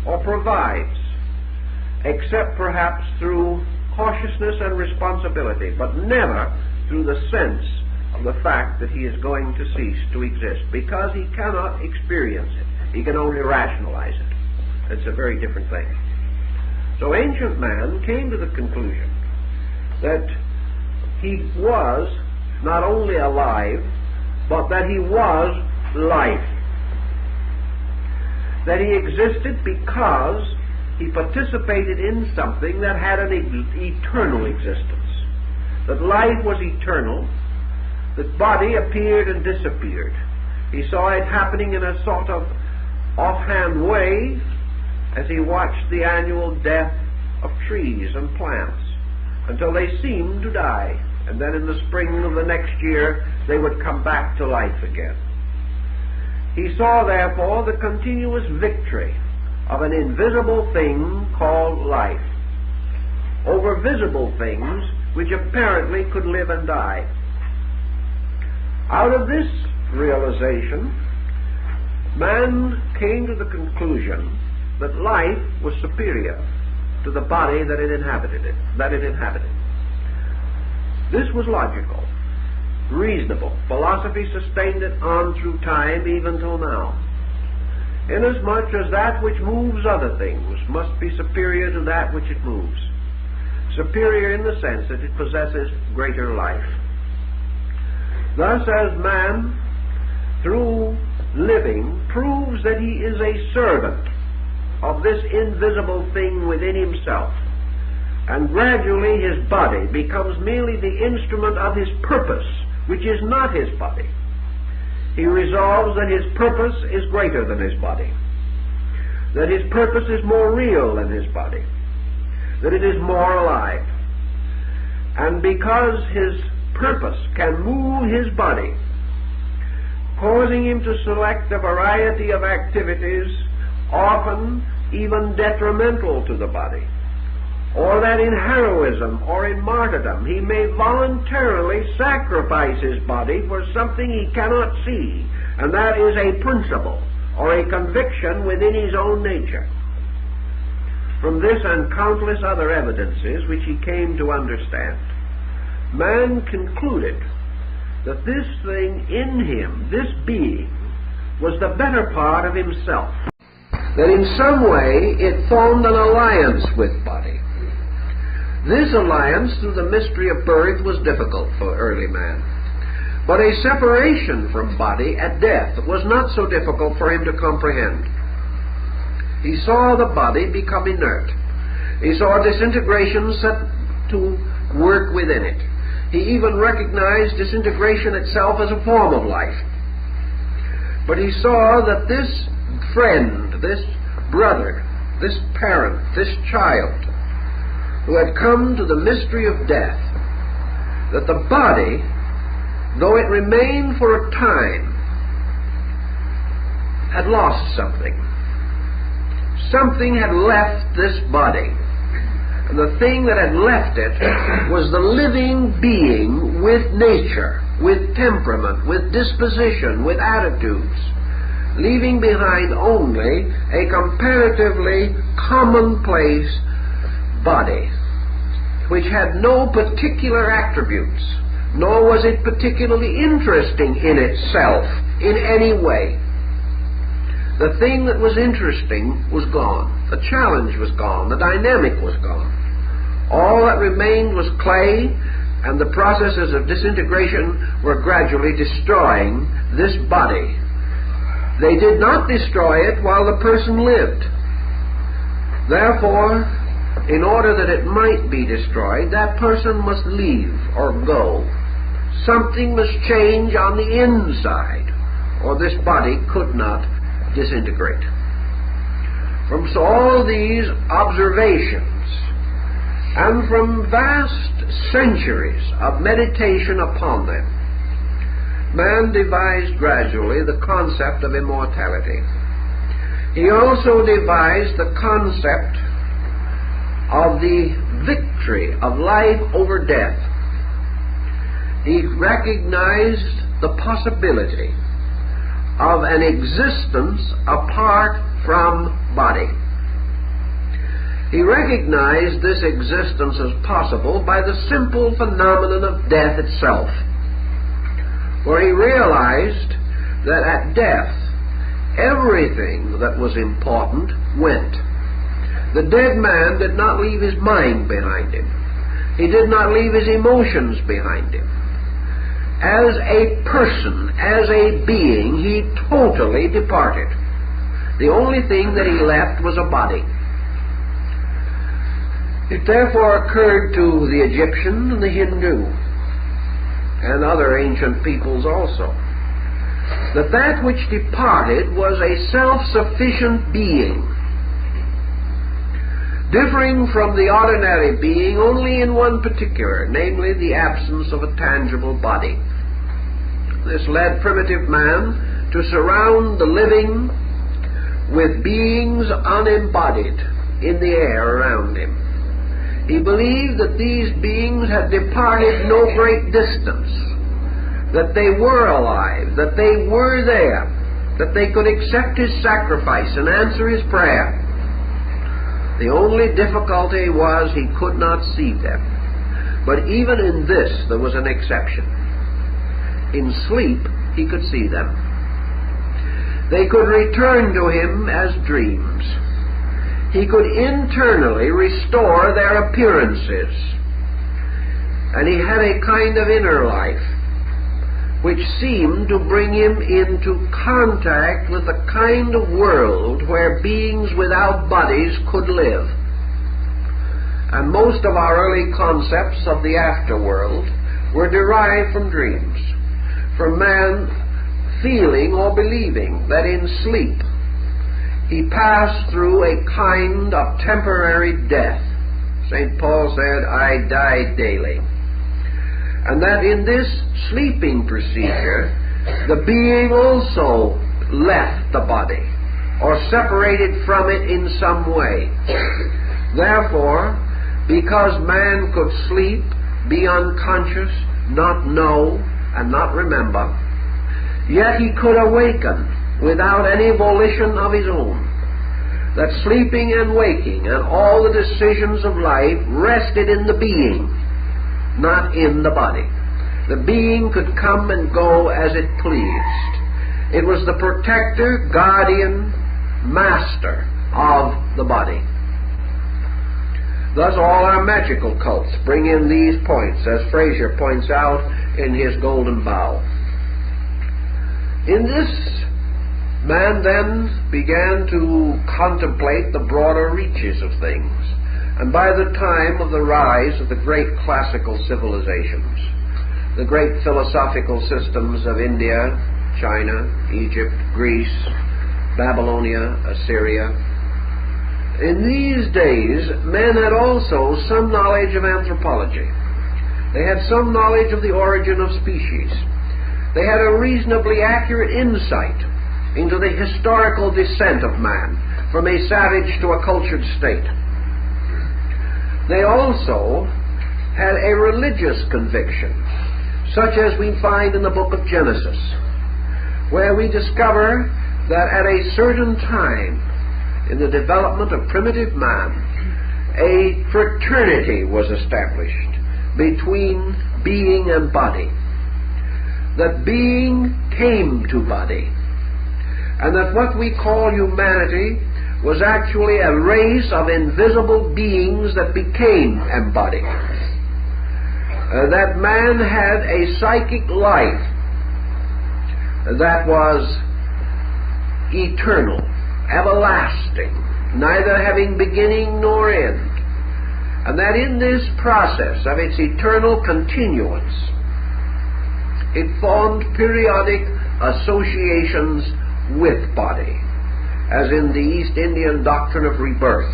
or provides, except perhaps through cautiousness and responsibility, but never through the sense of the fact that he is going to cease to exist, because he cannot experience it. He can only rationalize it. It's a very different thing. So ancient man came to the conclusion that he was not only alive, but that he was life. That he existed because he participated in something that had an eternal existence. That life was eternal, that body appeared and disappeared. He saw it happening in a sort of offhand way as he watched the annual death of trees and plants until they seemed to die, and then in the spring of the next year they would come back to life again. He saw, therefore, the continuous victory of an invisible thing called life over visible things which apparently could live and die. Out of this realization, man came to the conclusion that life was superior to the body that it inhabited. This was logical, reasonable. Philosophy sustained it on through time, even till now. Inasmuch as that which moves other things must be superior to that which it moves. Superior in the sense that it possesses greater life. Thus, as man, through living, proves that he is a servant of this invisible thing within himself, and gradually his body becomes merely the instrument of his purpose, which is not his body. He resolves that his purpose is greater than his body, that his purpose is more real than his body, that it is more alive. And because his purpose can move his body, causing him to select a variety of activities, often even detrimental to the body, or that in heroism or in martyrdom he may voluntarily sacrifice his body for something he cannot see, and that is a principle or a conviction within his own nature. From this and countless other evidences which he came to understand, man concluded that this thing in him, this being, was the better part of himself, that in some way it formed an alliance with body. This alliance, through the mystery of birth, was difficult for early man. But a separation from body at death was not so difficult for him to comprehend. He saw the body become inert. He saw disintegration set to work within it. He even recognized disintegration itself as a form of life. But he saw that this friend, this brother, this parent, this child, who had come to the mystery of death, that the body, though it remained for a time, had lost something. Something had left this body. And the thing that had left it was the living being with nature, with temperament, with disposition, with attitudes, leaving behind only a comparatively commonplace body, which had no particular attributes, nor was it particularly interesting in itself in any way. The thing that was interesting was gone. The challenge was gone. The dynamic was gone. All that remained was clay, and the processes of disintegration were gradually destroying this body. They did not destroy it while the person lived. Therefore, in order that it might be destroyed, that person must leave or go. Something must change on the inside, or this body could not disintegrate. From all these observations, and from vast centuries of meditation upon them, man devised gradually the concept of immortality. He also devised the concept of the victory of life over death. He recognized the possibility of an existence apart from body. He recognized this existence as possible by the simple phenomenon of death itself, where he realized that at death everything that was important went. The dead man did not leave his mind behind him. He did not leave his emotions behind him. As a person, as a being, he totally departed. The only thing that he left was a body. It therefore occurred to the Egyptian and the Hindu and other ancient peoples also that that which departed was a self-sufficient being, differing from the ordinary being only in one particular, namely the absence of a tangible body. This led primitive man to surround the living with beings unembodied in the air around him. He believed that these beings had departed no great distance, that they were alive, that they were there, that they could accept his sacrifice and answer his prayer. The only difficulty was he could not see them. But even in this there was an exception. In sleep he could see them. They could return to him as dreams. He could internally restore their appearances. And he had a kind of inner life which seemed to bring him into contact with the kind of world where beings without bodies could live. And most of our early concepts of the afterworld were derived from dreams, from man feeling or believing that in sleep he passed through a kind of temporary death. St. Paul said, I die daily. And that in this sleeping procedure, the being also left the body, or separated from it in some way. Therefore, because man could sleep, be unconscious, not know, and not remember, yet he could awaken without any volition of his own, that sleeping and waking and all the decisions of life rested in the being, not in the body. The being could come and go as it pleased. It was the protector, guardian, master of the body. Thus all our magical cults bring in these points, as Fraser points out in his Golden Bough. In this, man then began to contemplate the broader reaches of things. And by the time of the rise of the great classical civilizations, the great philosophical systems of India, China, Egypt, Greece, Babylonia, Assyria, in these days men had also some knowledge of anthropology. They had some knowledge of the origin of species. They had a reasonably accurate insight into the historical descent of man from a savage to a cultured state. They also had a religious conviction, such as we find in the book of Genesis, where we discover that at a certain time in the development of primitive man, a fraternity was established between being and body, that being came to body, and that what we call humanity was actually a race of invisible beings that became embodied. That man had a psychic life that was eternal, everlasting, neither having beginning nor end, and that in this process of its eternal continuance, it formed periodic associations with body, as in the East Indian doctrine of rebirth.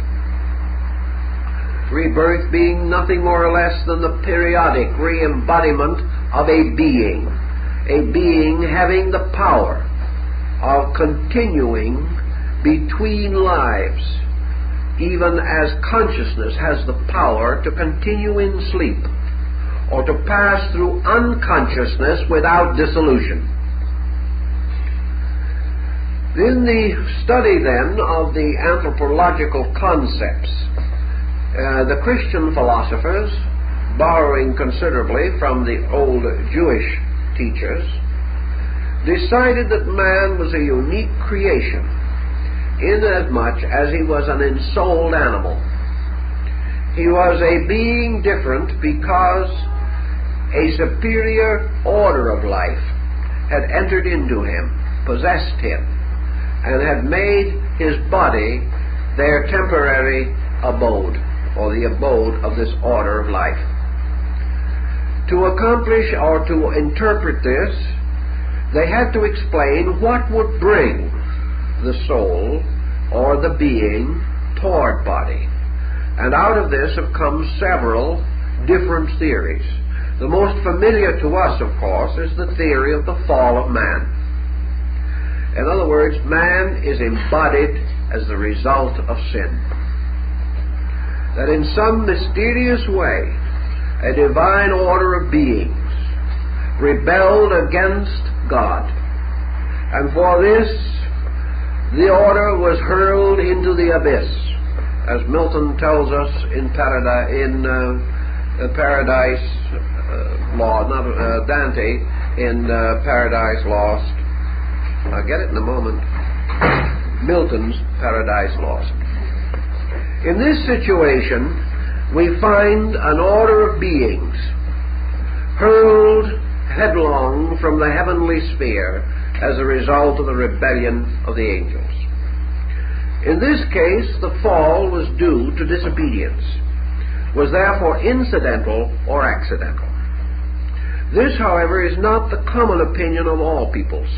Rebirth being nothing more or less than the periodic re-embodiment of a being having the power of continuing between lives, even as consciousness has the power to continue in sleep, or to pass through unconsciousness without dissolution. In the study then of the anthropological concepts, the Christian philosophers, borrowing considerably from the old Jewish teachers, decided that man was a unique creation inasmuch as he was an ensouled animal. He was a being different because a superior order of life had entered into him, possessed him, and had made his body their temporary abode, or the abode of this order of life. To accomplish or to interpret this, they had to explain what would bring the soul or the being toward body. And out of this have come several different theories. The most familiar to us, of course, is the theory of the fall of man. In other words, man is embodied as the result of sin. That in some mysterious way, a divine order of beings rebelled against God. And for this, the order was hurled into the abyss, as Milton tells us in Paradise Lost, Dante in Paradise Lost. I'll get it in a moment. Milton's Paradise Lost. In this situation, we find an order of beings hurled headlong from the heavenly sphere as a result of the rebellion of the angels. In this case, the fall was due to disobedience, was therefore incidental or accidental. This, however, is not the common opinion of all peoples.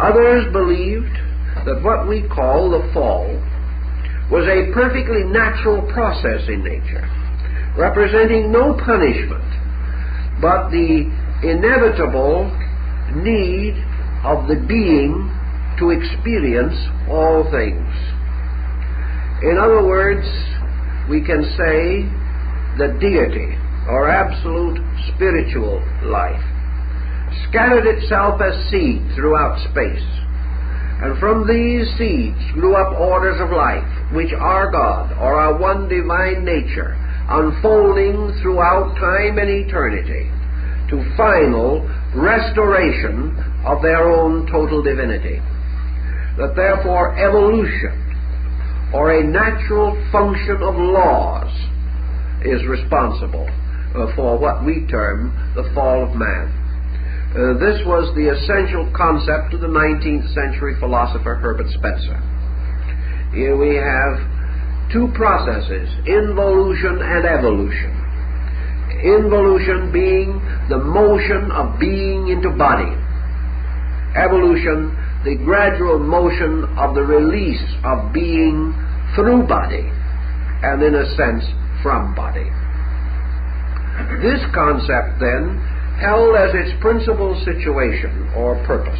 Others believed that what we call the fall was a perfectly natural process in nature, representing no punishment, but the inevitable need of the being to experience all things. In other words, we can say that deity, or absolute spiritual life, scattered itself as seed throughout space, and from these seeds grew up orders of life, which are God, or are one divine nature, unfolding throughout time and eternity, to final restoration of their own total divinity. That therefore evolution, or a natural function of laws, is responsible for what we term the fall of man. This was the essential concept of the 19th century philosopher Herbert Spencer. Here we have two processes, involution and evolution. Involution being the motion of being into body. Evolution, the gradual motion of the release of being through body, and in a sense, from body. This concept, then, held as its principal situation or purpose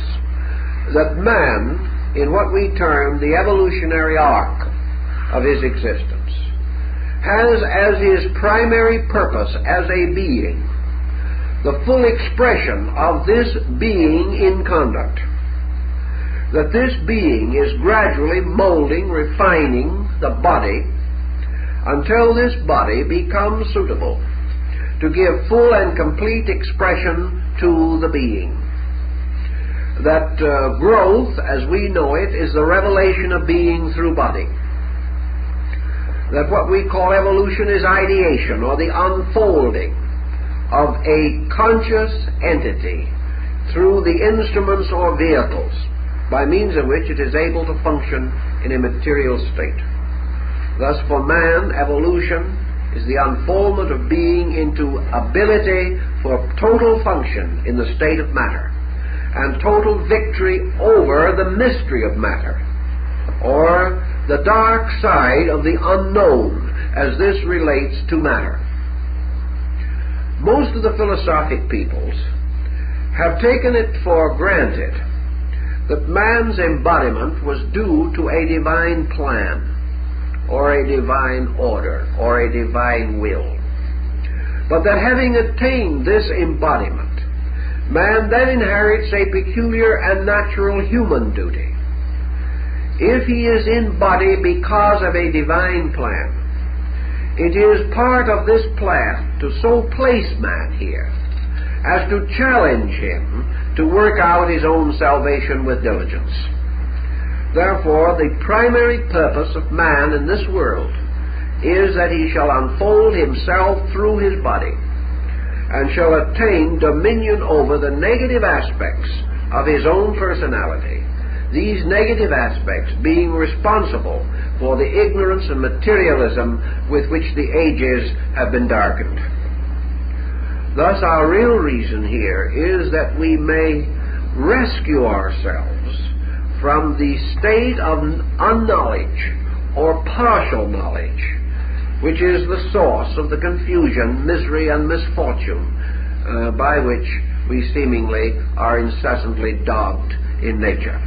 that man, in what we term the evolutionary arc of his existence, has as his primary purpose as a being the full expression of this being in conduct. That this being is gradually molding, refining the body until this body becomes suitable to give full and complete expression to the being. That growth, as we know it, is the revelation of being through body. That what we call evolution is ideation, or the unfolding of a conscious entity through the instruments or vehicles by means of which it is able to function in a material state. Thus, for man, evolution is the unfoldment of being into ability for total function in the state of matter, and total victory over the mystery of matter, or the dark side of the unknown as this relates to matter. Most of the philosophic peoples have taken it for granted that man's embodiment was due to a divine plan, or a divine order, or a divine will. But that having attained this embodiment, man then inherits a peculiar and natural human duty. If he is in body because of a divine plan, it is part of this plan to so place man here as to challenge him to work out his own salvation with diligence. Therefore, the primary purpose of man in this world is that he shall unfold himself through his body and shall attain dominion over the negative aspects of his own personality, these negative aspects being responsible for the ignorance and materialism with which the ages have been darkened. Thus, our real reason here is that we may rescue ourselves from the state of unknowledge or partial knowledge, which is the source of the confusion, misery, and misfortune by which we seemingly are incessantly dogged in nature.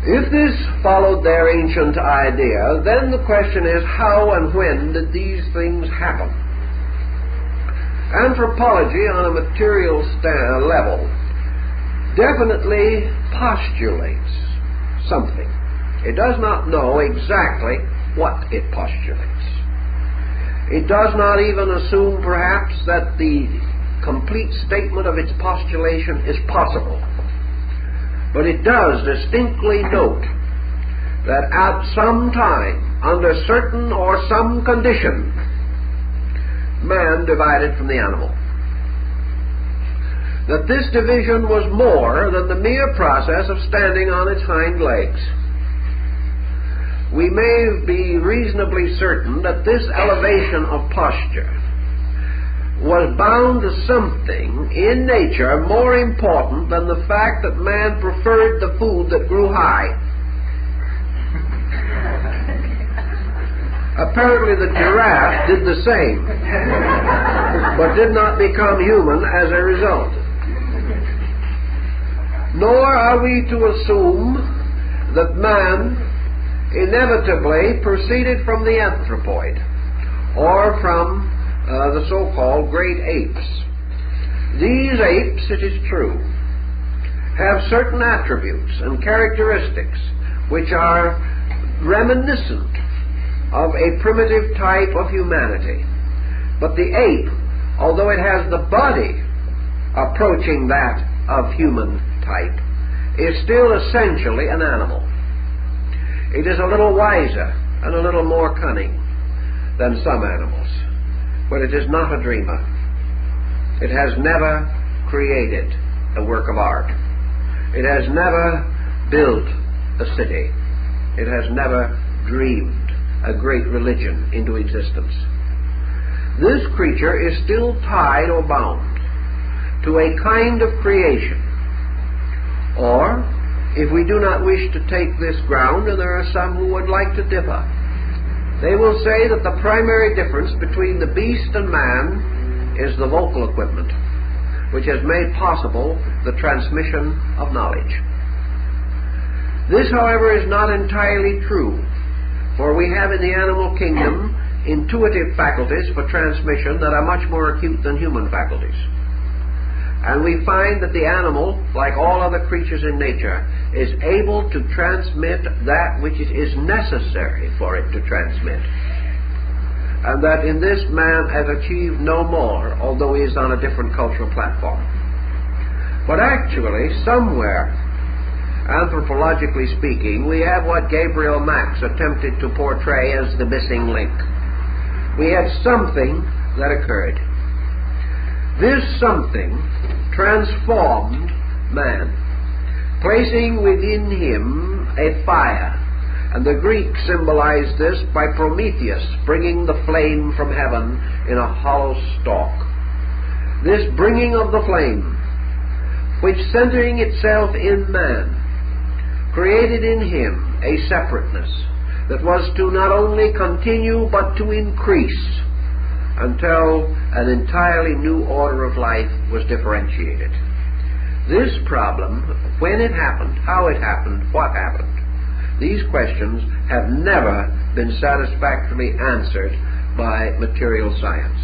If this followed their ancient idea, then the question is, how and when did these things happen? Anthropology on a material level definitely postulates something. It does not know exactly what it postulates. It does not even assume, perhaps, that the complete statement of its postulation is possible. But it does distinctly note that at some time, under certain or some condition, man divided from the animal. That this division was more than the mere process of standing on its hind legs. We may be reasonably certain that this elevation of posture was bound to something in nature more important than the fact that man preferred the food that grew high. Apparently the giraffe did the same, but did not become human as a result. Nor are we to assume that man inevitably proceeded from the anthropoid, or from the so-called great apes. These apes, it is true, have certain attributes and characteristics which are reminiscent of a primitive type of humanity. But the ape, although it has the body approaching that of human type, is still essentially an animal. It is a little wiser and a little more cunning than some animals, but it is not a dreamer. It has never created a work of art. It has never built a city. It has never dreamed a great religion into existence. This creature is still tied or bound to a kind of creation. Or, if we do not wish to take this ground, and there are some who would like to differ, they will say that the primary difference between the beast and man is the vocal equipment, which has made possible the transmission of knowledge. This, however, is not entirely true, for we have in the animal kingdom intuitive faculties for transmission that are much more acute than human faculties. And we find that the animal, like all other creatures in nature, is able to transmit that which it is necessary for it to transmit. And that in this man has achieved no more, although he is on a different cultural platform. But actually, somewhere, anthropologically speaking, we have what Gabriel Max attempted to portray as the missing link. We have something that occurred. This something transformed man, placing within him a fire. And the Greeks symbolized this by Prometheus bringing the flame from heaven in a hollow stalk. This bringing of the flame, which centering itself in man, created in him a separateness that was to not only continue but to increase until an entirely new order of life was differentiated. This problem, when it happened, how it happened, what happened, these questions have never been satisfactorily answered by material science.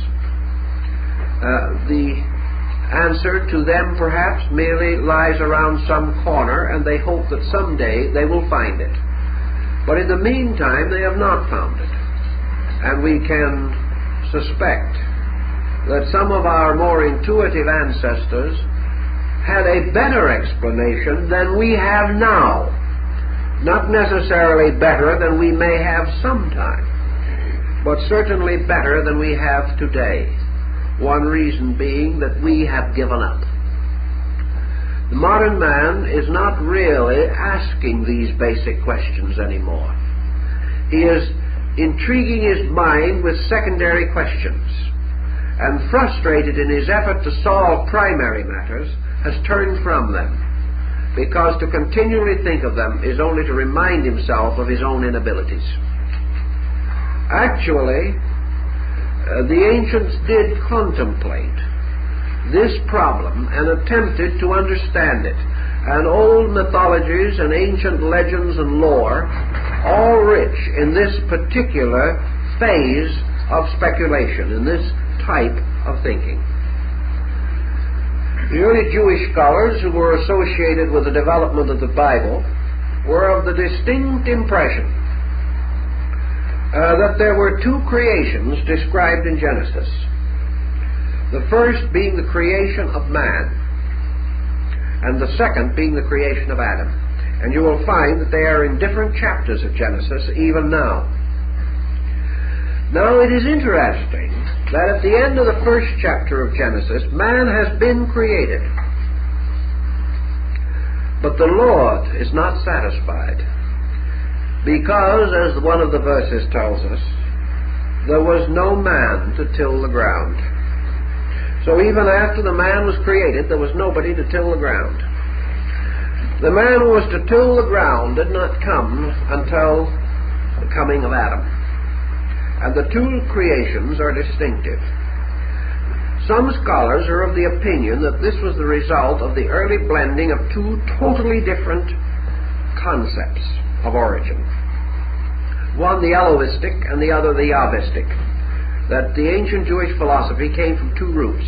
The answer to them perhaps merely lies around some corner, and they hope that someday they will find it. But in the meantime, they have not found it. And we can suspect that some of our more intuitive ancestors had a better explanation than we have now. Not necessarily better than we may have sometime, but certainly better than we have today. One reason being that we have given up. The modern man is not really asking these basic questions anymore. He is intriguing his mind with secondary questions, and frustrated in his effort to solve primary matters, has turned from them, because to continually think of them is only to remind himself of his own inabilities. Actually, the ancients did contemplate this problem and attempted to understand it. And old mythologies and ancient legends and lore, all rich in this particular phase of speculation, in this type of thinking. The early Jewish scholars who were associated with the development of the Bible were of the distinct impression that there were two creations described in Genesis. The first being the creation of man, and the second being the creation of Adam. And you will find that they are in different chapters of Genesis even now. Now it is interesting that at the end of the first chapter of Genesis, man has been created. But the Lord is not satisfied, because, as one of the verses tells us, there was no man to till the ground. So even after the man was created, there was nobody to till the ground. The man who was to till the ground did not come until the coming of Adam. And the two creations are distinctive. Some scholars are of the opinion that this was the result of the early blending of two totally different concepts of origin. One the Elohistic and the other the Yahvistic. That the ancient Jewish philosophy came from two roots,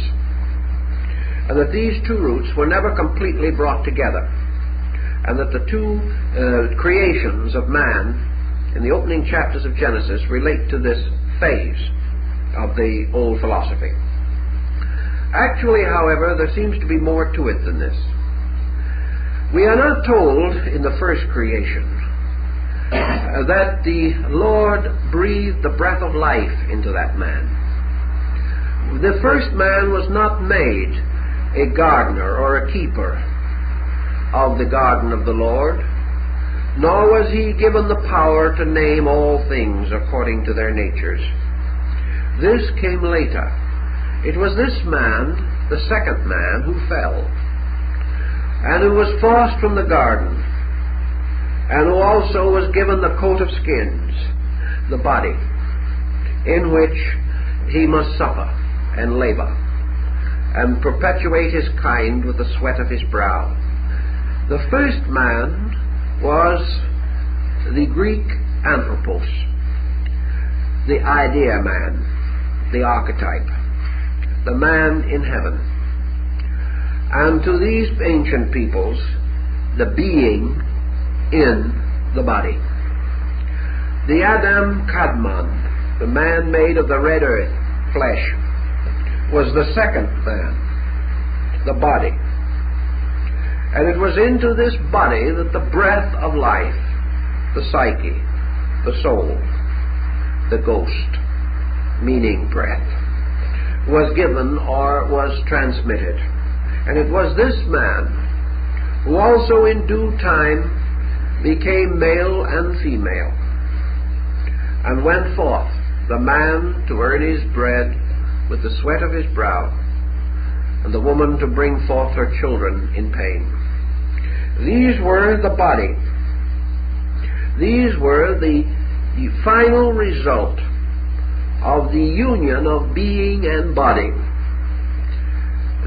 and that these two roots were never completely brought together, and that the two creations of man in the opening chapters of Genesis relate to this phase of the old philosophy. Actually, however, there seems to be more to it than this. We are not told in the first creation that the Lord breathed the breath of life into that man. The first man was not made a gardener or a keeper of the garden of the Lord, nor was he given the power to name all things according to their natures. This came later. It was this man, the second man, who fell, and who was forced from the garden, and who also was given the coat of skins, the body, in which he must suffer and labor, and perpetuate his kind with the sweat of his brow. The first man was the Greek anthropos, the idea man, the archetype, the man in heaven. And to these ancient peoples, the being in the body. The Adam Kadmon, the man made of the red earth, flesh, was the second man, the body. And it was into this body that the breath of life, the psyche, the soul, the ghost, meaning breath, was given or was transmitted. And it was this man who also in due time became male and female, and went forth, the man to earn his bread with the sweat of his brow, and the woman to bring forth her children in pain. These were the body. These were the final result of the union of being and body.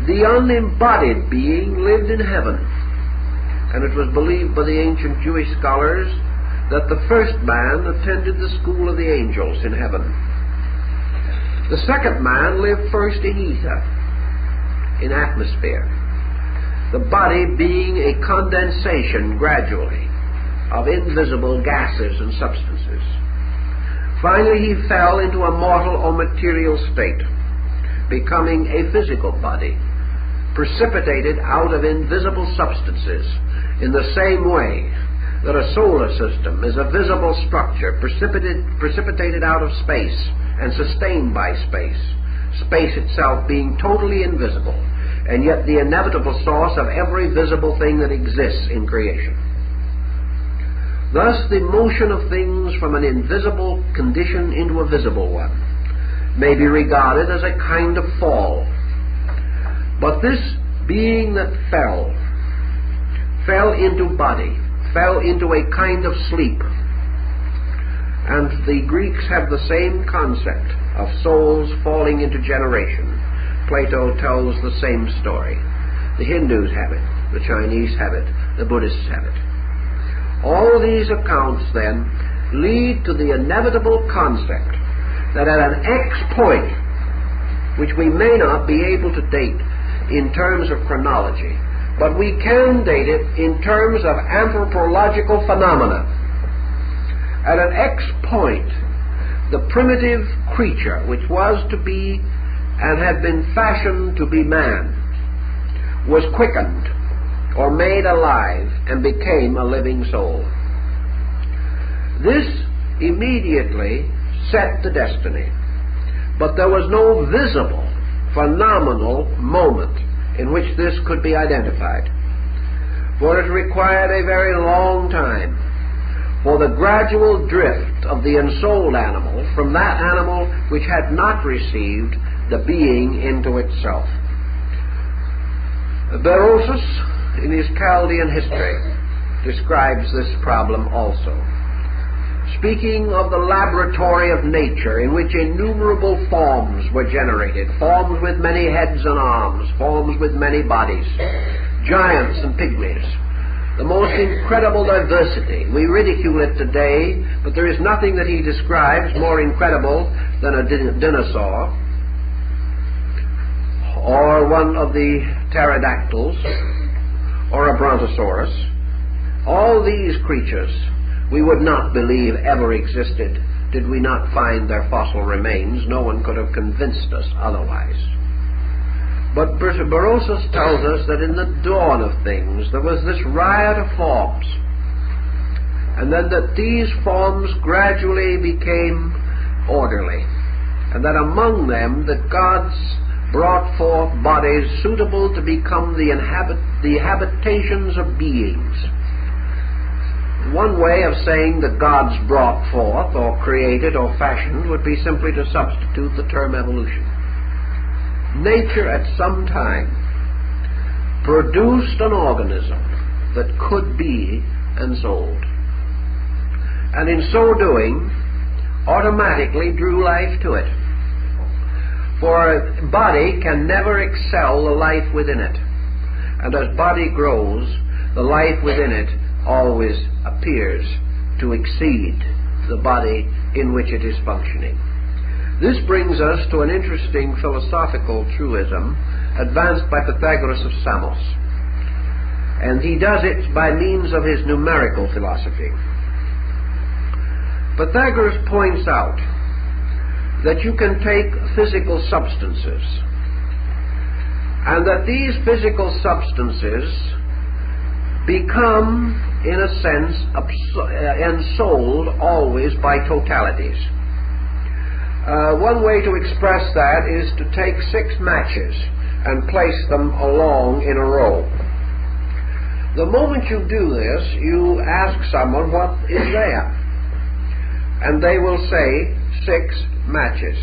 The unembodied being lived in heaven, and it was believed by the ancient Jewish scholars that the first man attended the school of the angels in heaven. The second man lived first in ether, in atmosphere, the body being a condensation gradually of invisible gases and substances. Finally, he fell into a mortal or material state, becoming a physical body, precipitated out of invisible substances in the same way that a solar system is a visible structure precipitated out of space and sustained by space, space itself being totally invisible, and yet the inevitable source of every visible thing that exists in creation. Thus, the motion of things from an invisible condition into a visible one may be regarded as a kind of fall. But this being that fell into body, fell into a kind of sleep. And the Greeks have the same concept of souls falling into generation. Plato tells the same story. The Hindus have it, the Chinese have it, the Buddhists have it. All these accounts then lead to the inevitable concept that at an X point, which we may not be able to date in terms of chronology, but we can date it in terms of anthropological phenomena. At an X point, the primitive creature, which was to be and had been fashioned to be man, was quickened or made alive and became a living soul. This immediately set the destiny, but there was no visible, phenomenal moment in which this could be identified, for it required a very long time for the gradual drift of the ensouled animal from that animal which had not received the being into itself. Berosus, in his Chaldean history, describes this problem also, speaking of the laboratory of nature in which innumerable forms were generated, forms with many heads and arms, forms with many bodies, giants and pygmies, the most incredible diversity. We ridicule it today, but there is nothing that he describes more incredible than a dinosaur or one of the pterodactyls or a brontosaurus. All these creatures we would not believe ever existed did we not find their fossil remains. No one could have convinced us otherwise. But Berosus tells us that in the dawn of things there was this riot of forms, and then that these forms gradually became orderly, and that among them the gods brought forth bodies suitable to become the habitations of beings. One way of saying that gods brought forth or created or fashioned would be simply to substitute the term evolution. Nature at some time produced an organism that could be ensouled, and in so doing automatically drew life to it. For a body can never excel the life within it, and as body grows, the life within it always appears to exceed the body in which it is functioning. This brings us to an interesting philosophical truism advanced by Pythagoras of Samos, and he does it by means of his numerical philosophy. Pythagoras points out that you can take physical substances, and that these physical substances become, in a sense, ensouled always by totalities. One way to express that is to take 6 matches and place them along in a row. The moment you do this, you ask someone what is there, and they will say 6 matches.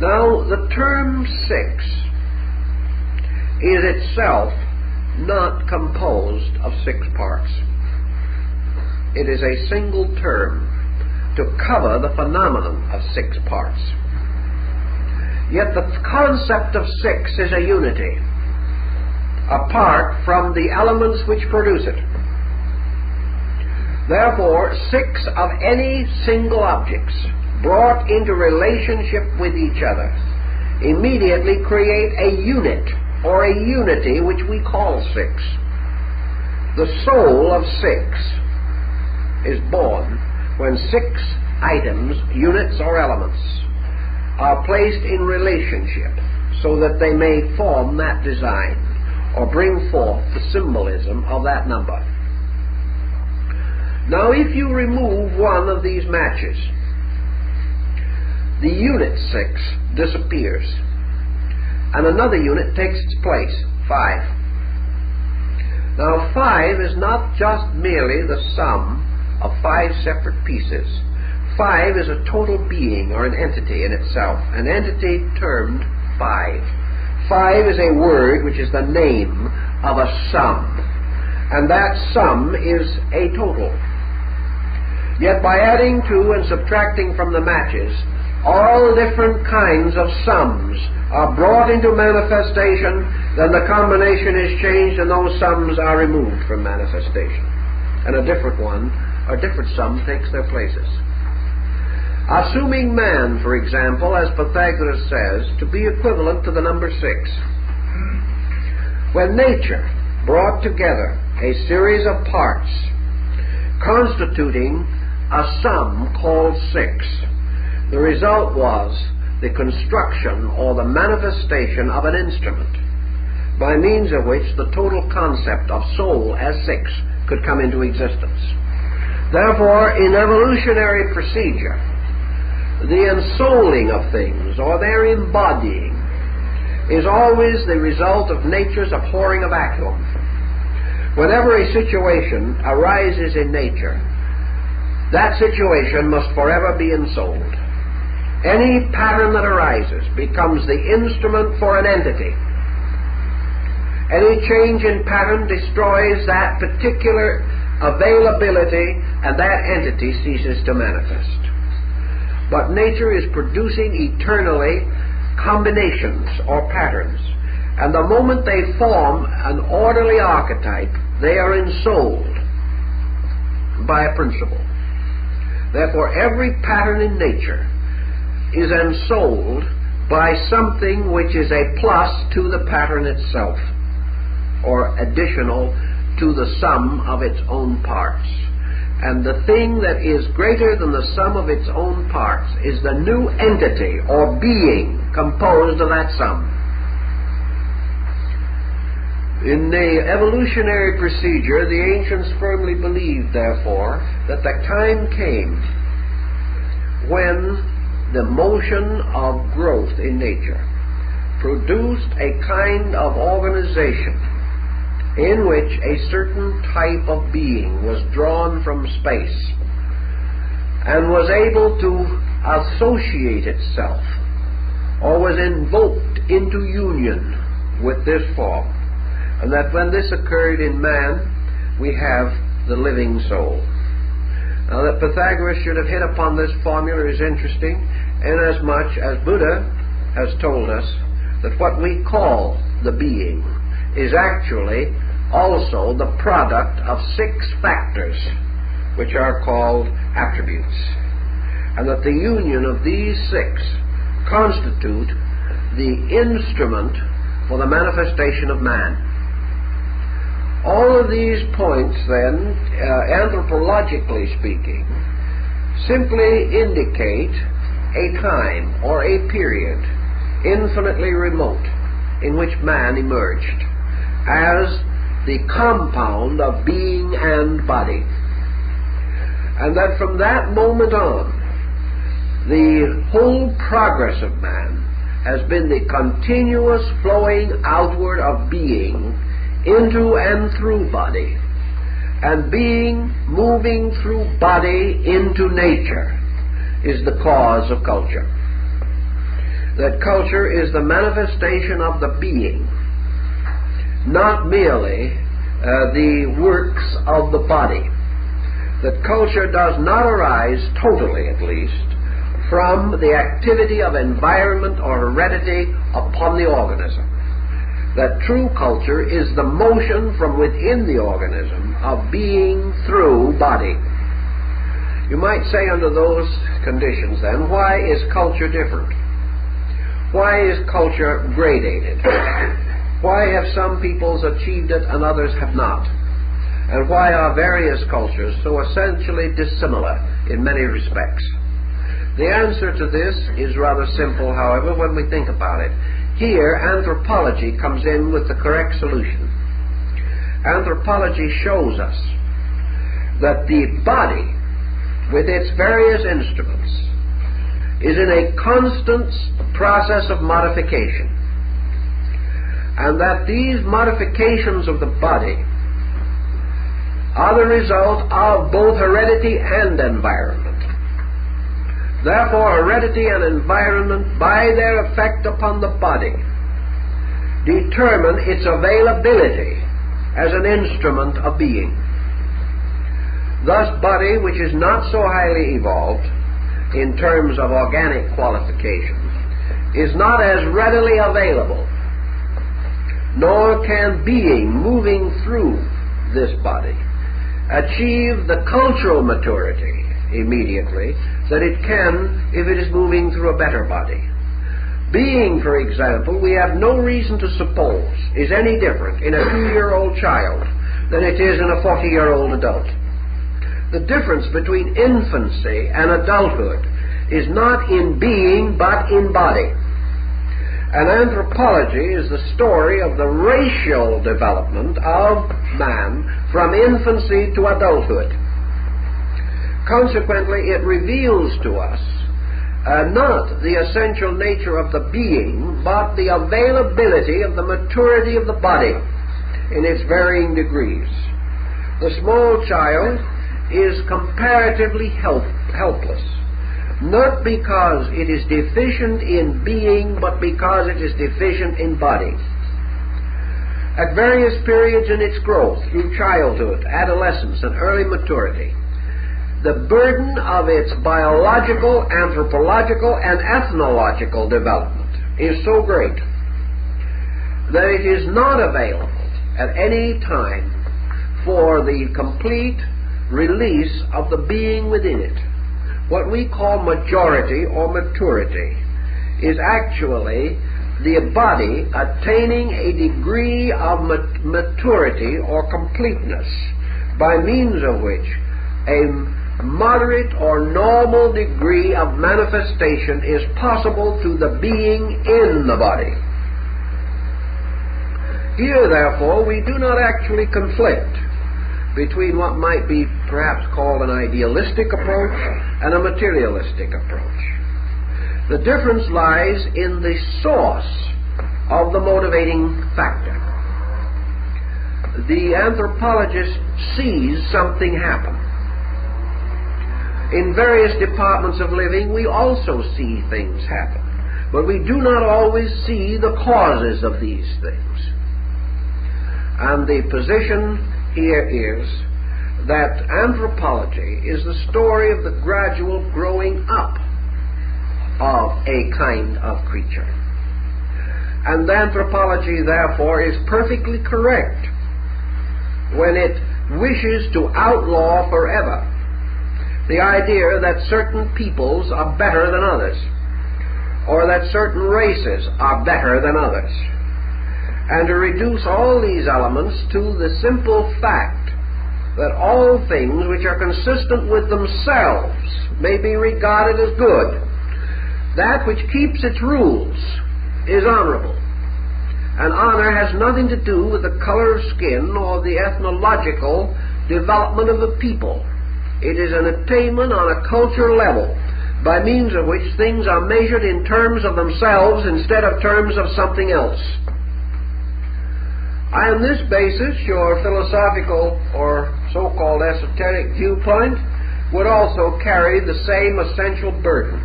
Now, the term 6 is itself not composed of 6 parts. It is a single term to cover the phenomenon of 6 parts. Yet the concept of 6 is a unity, apart from the elements which produce it. Therefore, 6 of any single objects brought into relationship with each other immediately create a unit or a unity which we call six. The soul of six is born when six items, units or elements, are placed in relationship so that they may form that design or bring forth the symbolism of that number. Now, if you remove one of these matches, the unit 6 disappears, and another unit takes its place, 5. Now, 5 is not just merely the sum of 5 separate pieces. 5 is a total being or an entity in itself, an entity termed 5. 5 is a word which is the name of a sum, and that sum is a total. Yet by adding to and subtracting from the matches, all different kinds of sums are brought into manifestation, then the combination is changed and those sums are removed from manifestation. And a different one, or different sum, takes their places. Assuming man, for example, as Pythagoras says, to be equivalent to the number 6. When nature brought together a series of parts constituting a sum called 6, the result was the construction or the manifestation of an instrument by means of which the total concept of soul as 6 could come into existence. Therefore, in evolutionary procedure, the ensouling of things, or their embodying, is always the result of nature's abhorring a vacuum. Whenever a situation arises in nature, that situation must forever be ensouled. Any pattern that arises becomes the instrument for an entity. Any change in pattern destroys that particular availability, and that entity ceases to manifest. But nature is producing eternally combinations or patterns, and the moment they form an orderly archetype, they are ensouled by a principle. Therefore, every pattern in nature is ensouled by something which is a plus to the pattern itself, or additional to the sum of its own parts. And the thing that is greater than the sum of its own parts is the new entity or being composed of that sum. In the evolutionary procedure, the ancients firmly believed, therefore, that the time came when the motion of growth in nature produced a kind of organization in which a certain type of being was drawn from space and was able to associate itself or was invoked into union with this form. And that when this occurred in man, we have the living soul. Now, that Pythagoras should have hit upon this formula is interesting, inasmuch as Buddha has told us that what we call the being is actually also the product of 6 factors, which are called attributes, and that the union of these 6 constitute the instrument for the manifestation of man. All of these points, then, anthropologically speaking, simply indicate a time or a period infinitely remote in which man emerged as the compound of being and body. And that from that moment on, the whole progress of man has been the continuous flowing outward of being into and through body, and being moving through body into nature is the cause of culture. That culture is the manifestation of the being, not merely the works of the body. That culture does not arise, totally at least, from the activity of environment or heredity upon the organism. That true culture is the motion from within the organism of being through body. You might say under those conditions then, why is culture different? Why is culture gradated? Why have some peoples achieved it and others have not? And why are various cultures so essentially dissimilar in many respects? The answer to this is rather simple, however, when we think about it. Here, anthropology comes in with the correct solution. Anthropology shows us that the body, with its various instruments, is in a constant process of modification, and that these modifications of the body are the result of both heredity and environment. Therefore, heredity and environment, by their effect upon the body, determine its availability as an instrument of being. Thus, body, which is not so highly evolved in terms of organic qualifications, is not as readily available, nor can being moving through this body achieve the cultural maturity immediately that it can if it is moving through a better body. Being, for example, we have no reason to suppose is any different in a 2-year-old child than it is in a 40-year-old adult. The difference between infancy and adulthood is not in being but in body. And anthropology is the story of the racial development of man from infancy to adulthood. Consequently, it reveals to us not the essential nature of the being, but the availability of the maturity of the body in its varying degrees. The small child is comparatively helpless, not because it is deficient in being, but because it is deficient in body. At various periods in its growth, through childhood, adolescence, and early maturity, the burden of its biological, anthropological, and ethnological development is so great that it is not available at any time for the complete release of the being within it. What we call majority or maturity is actually the body attaining a degree of maturity or completeness by means of which a moderate or normal degree of manifestation is possible to the being in the body. Here, therefore, we do not actually conflict between what might be perhaps called an idealistic approach and a materialistic approach. The difference lies in the source of the motivating factor. The anthropologist sees something happen. In various departments of living, we also see things happen, but we do not always see the causes of these things. And the position here is that anthropology is the story of the gradual growing up of a kind of creature. And anthropology, therefore, is perfectly correct when it wishes to outlaw forever the idea that certain peoples are better than others, or that certain races are better than others, and to reduce all these elements to the simple fact that all things which are consistent with themselves may be regarded as good. That which keeps its rules is honorable, and honor has nothing to do with the color of skin or the ethnological development of the people. It is an attainment on a cultural level by means of which things are measured in terms of themselves instead of terms of something else. On this basis, your philosophical or so-called esoteric viewpoint would also carry the same essential burden.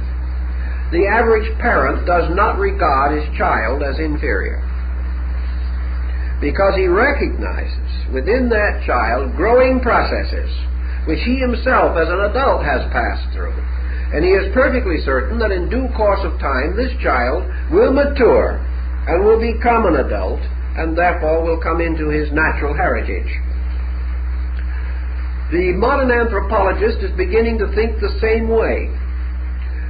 The average parent does not regard his child as inferior, because he recognizes within that child growing processes which he himself as an adult has passed through. And he is perfectly certain that in due course of time this child will mature and will become an adult, and therefore will come into his natural heritage. The modern anthropologist is beginning to think the same way.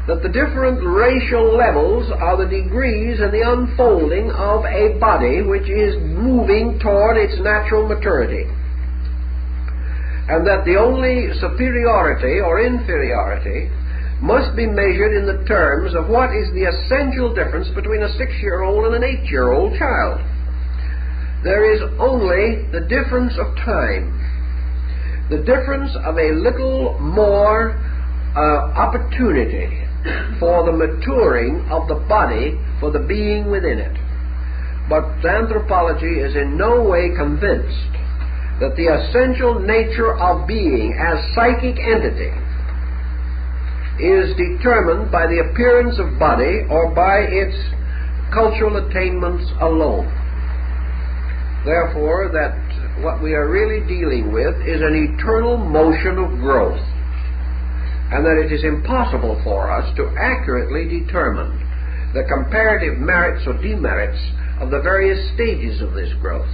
that the different racial levels are the degrees in the unfolding of a body which is moving toward its natural maturity, and that the only superiority or inferiority must be measured in the terms of what is the essential difference between a 6-year-old and an 8-year-old child. There is only the difference of time, the difference of a little more opportunity for the maturing of the body for the being within it. But anthropology is in no way convinced that the essential nature of being as psychic entity is determined by the appearance of body or by its cultural attainments alone. Therefore, that what we are really dealing with is an eternal motion of growth, and that it is impossible for us to accurately determine the comparative merits or demerits of the various stages of this growth.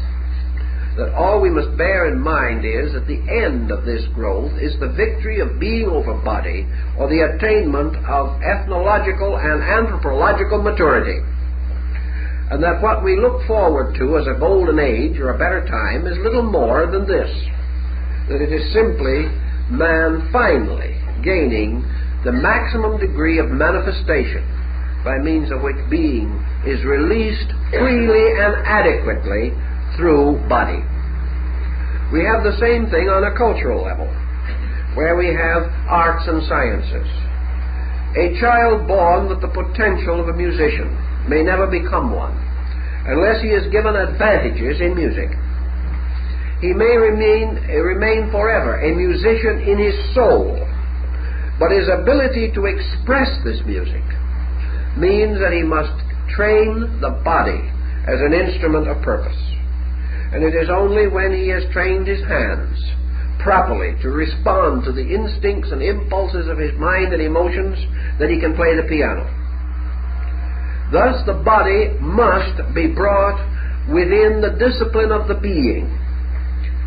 That all we must bear in mind is that the end of this growth is the victory of being over body, or the attainment of ethnological and anthropological maturity. And that what we look forward to as a golden age or a better time is little more than this, that it is simply man finally gaining the maximum degree of manifestation by means of which being is released freely and adequately through body. We have the same thing on a cultural level, where we have arts and sciences. A child born with the potential of a musician may never become one unless he is given advantages in music. He may remain forever a musician in his soul, but his ability to express this music means that he must train the body as an instrument of purpose. And it is only when he has trained his hands properly to respond to the instincts and impulses of his mind and emotions that he can play the piano. Thus the body must be brought within the discipline of the being,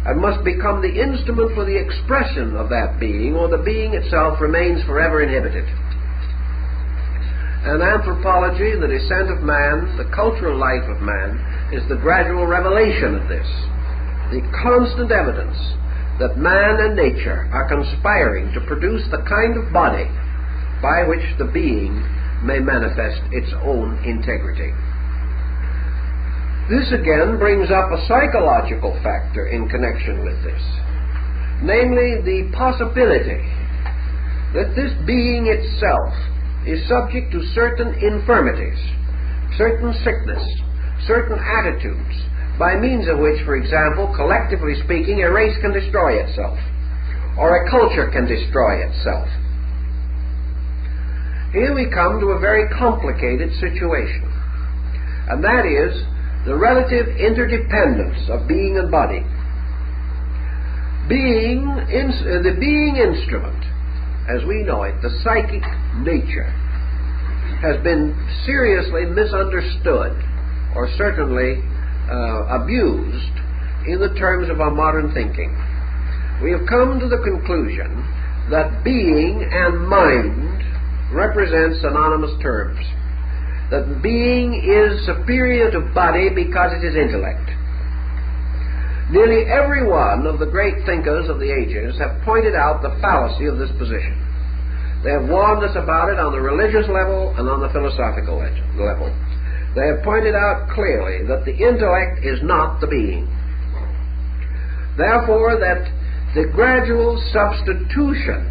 and must become the instrument for the expression of that being, or the being itself remains forever inhibited. And anthropology, the descent of man, the cultural life of man, is the gradual revelation of this, the constant evidence that man and nature are conspiring to produce the kind of body by which the being may manifest its own integrity. This again brings up a psychological factor in connection with this, namely the possibility that this being itself is subject to certain infirmities, certain sickness, certain attitudes, by means of which, for example, collectively speaking, a race can destroy itself, or a culture can destroy itself. Here we come to a very complicated situation, and that is the relative interdependence of being and body. The being instrument, as we know it, the psychic nature, has been seriously misunderstood, or certainly abused, in the terms of our modern thinking. We have come to the conclusion that being and mind represent synonymous terms, that being is superior to body because it is intellect. Nearly every one of the great thinkers of the ages have pointed out the fallacy of this position. They have warned us about it on the religious level and on the philosophical level. They have pointed out clearly that the intellect is not the being. Therefore, that the gradual substitution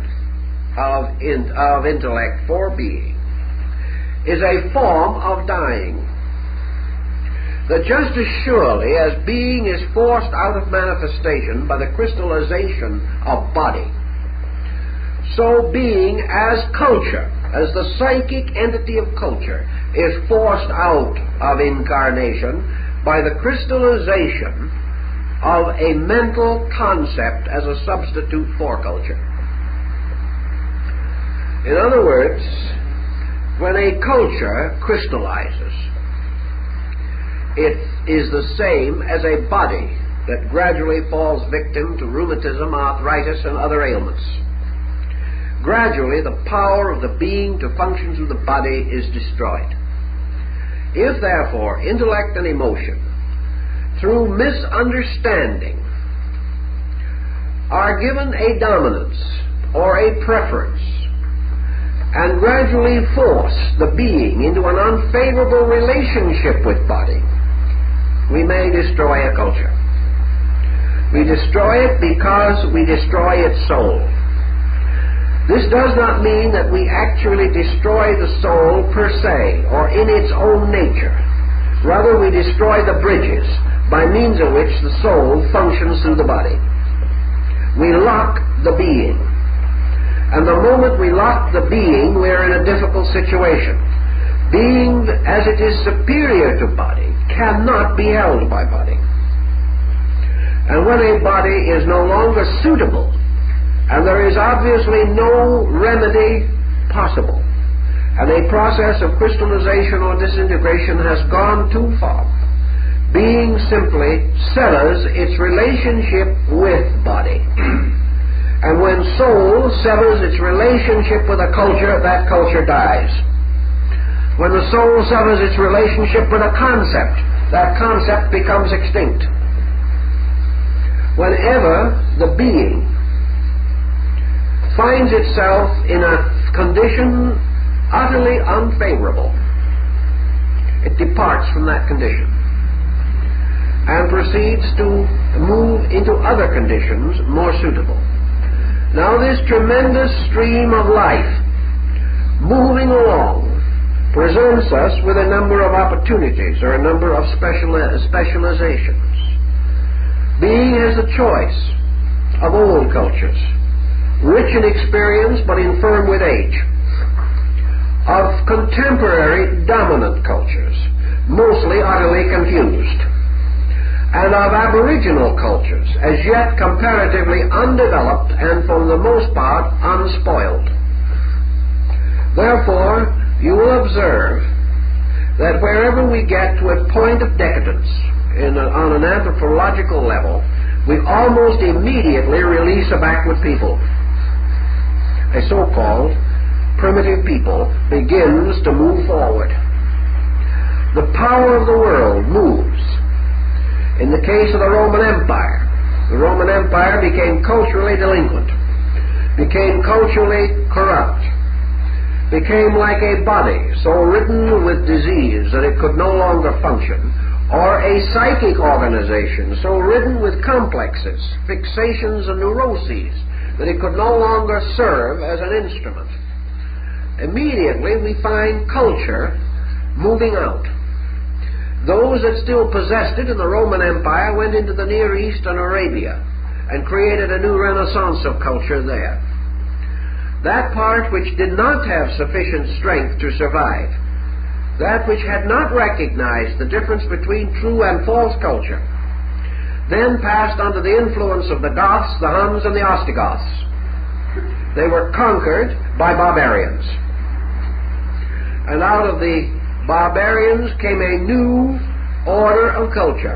of intellect for being is a form of dying. That just as surely as being is forced out of manifestation by the crystallization of body, so being as culture, as the psychic entity of culture, is forced out of incarnation by the crystallization of a mental concept as a substitute for culture. In other words, when a culture crystallizes, it is the same as a body that gradually falls victim to rheumatism, arthritis, and other ailments. gradually the power of the being to function through the body is destroyed. If, therefore, intellect and emotion, through misunderstanding, are given a dominance or a preference, and gradually force the being into an unfavorable relationship with body, we may destroy a culture. We destroy it because we destroy its soul. This does not mean that we actually destroy the soul per se, or in its own nature. Rather, we destroy the bridges by means of which the soul functions through the body. We lock the being. And the moment we lock the being, we're in a difficult situation. Being, as it is superior to body, cannot be held by body. And when a body is no longer suitable, and there is obviously no remedy possible, and a process of crystallization or disintegration has gone too far, being simply severs its relationship with body. And when soul severs its relationship with a culture, that culture dies. When the soul severs its relationship with a concept, that concept becomes extinct. Whenever the being finds itself in a condition utterly unfavorable, it departs from that condition and proceeds to move into other conditions more suitable. Now this tremendous stream of life moving along presents us with a number of opportunities or a number of specializations. Being has the choice of old cultures, rich in experience but infirm with age, of contemporary dominant cultures, mostly utterly confused, and of aboriginal cultures, as yet comparatively undeveloped and for the most part unspoiled. Therefore, you will observe that wherever we get to a point of decadence on an anthropological level, we almost immediately release a backward people. A so-called primitive people begins to move forward. The power of the world moves. In the case of the Roman Empire became culturally delinquent, became culturally corrupt, became like a body so ridden with disease that it could no longer function, or a psychic organization so ridden with complexes, fixations, and neuroses that it could no longer serve as an instrument. Immediately we find culture moving out. Those that still possessed it in the Roman Empire went into the Near East and Arabia and created a new renaissance of culture there. That part which did not have sufficient strength to survive, that which had not recognized the difference between true and false culture, then passed under the influence of the Goths, the Huns, and the Ostrogoths. They were conquered by barbarians. And out of the barbarians came a new order of culture.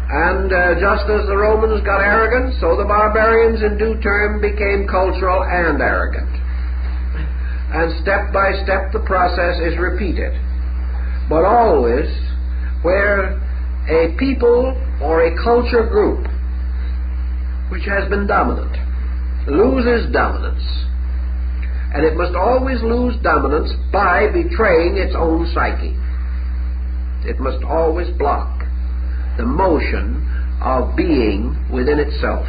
And just as the Romans got arrogant, so the barbarians in due term became cultural and arrogant. And step by step the process is repeated. But always where a people or a culture group which has been dominant loses dominance, and it must always lose dominance by betraying its own psyche. It must always block the motion of being within itself.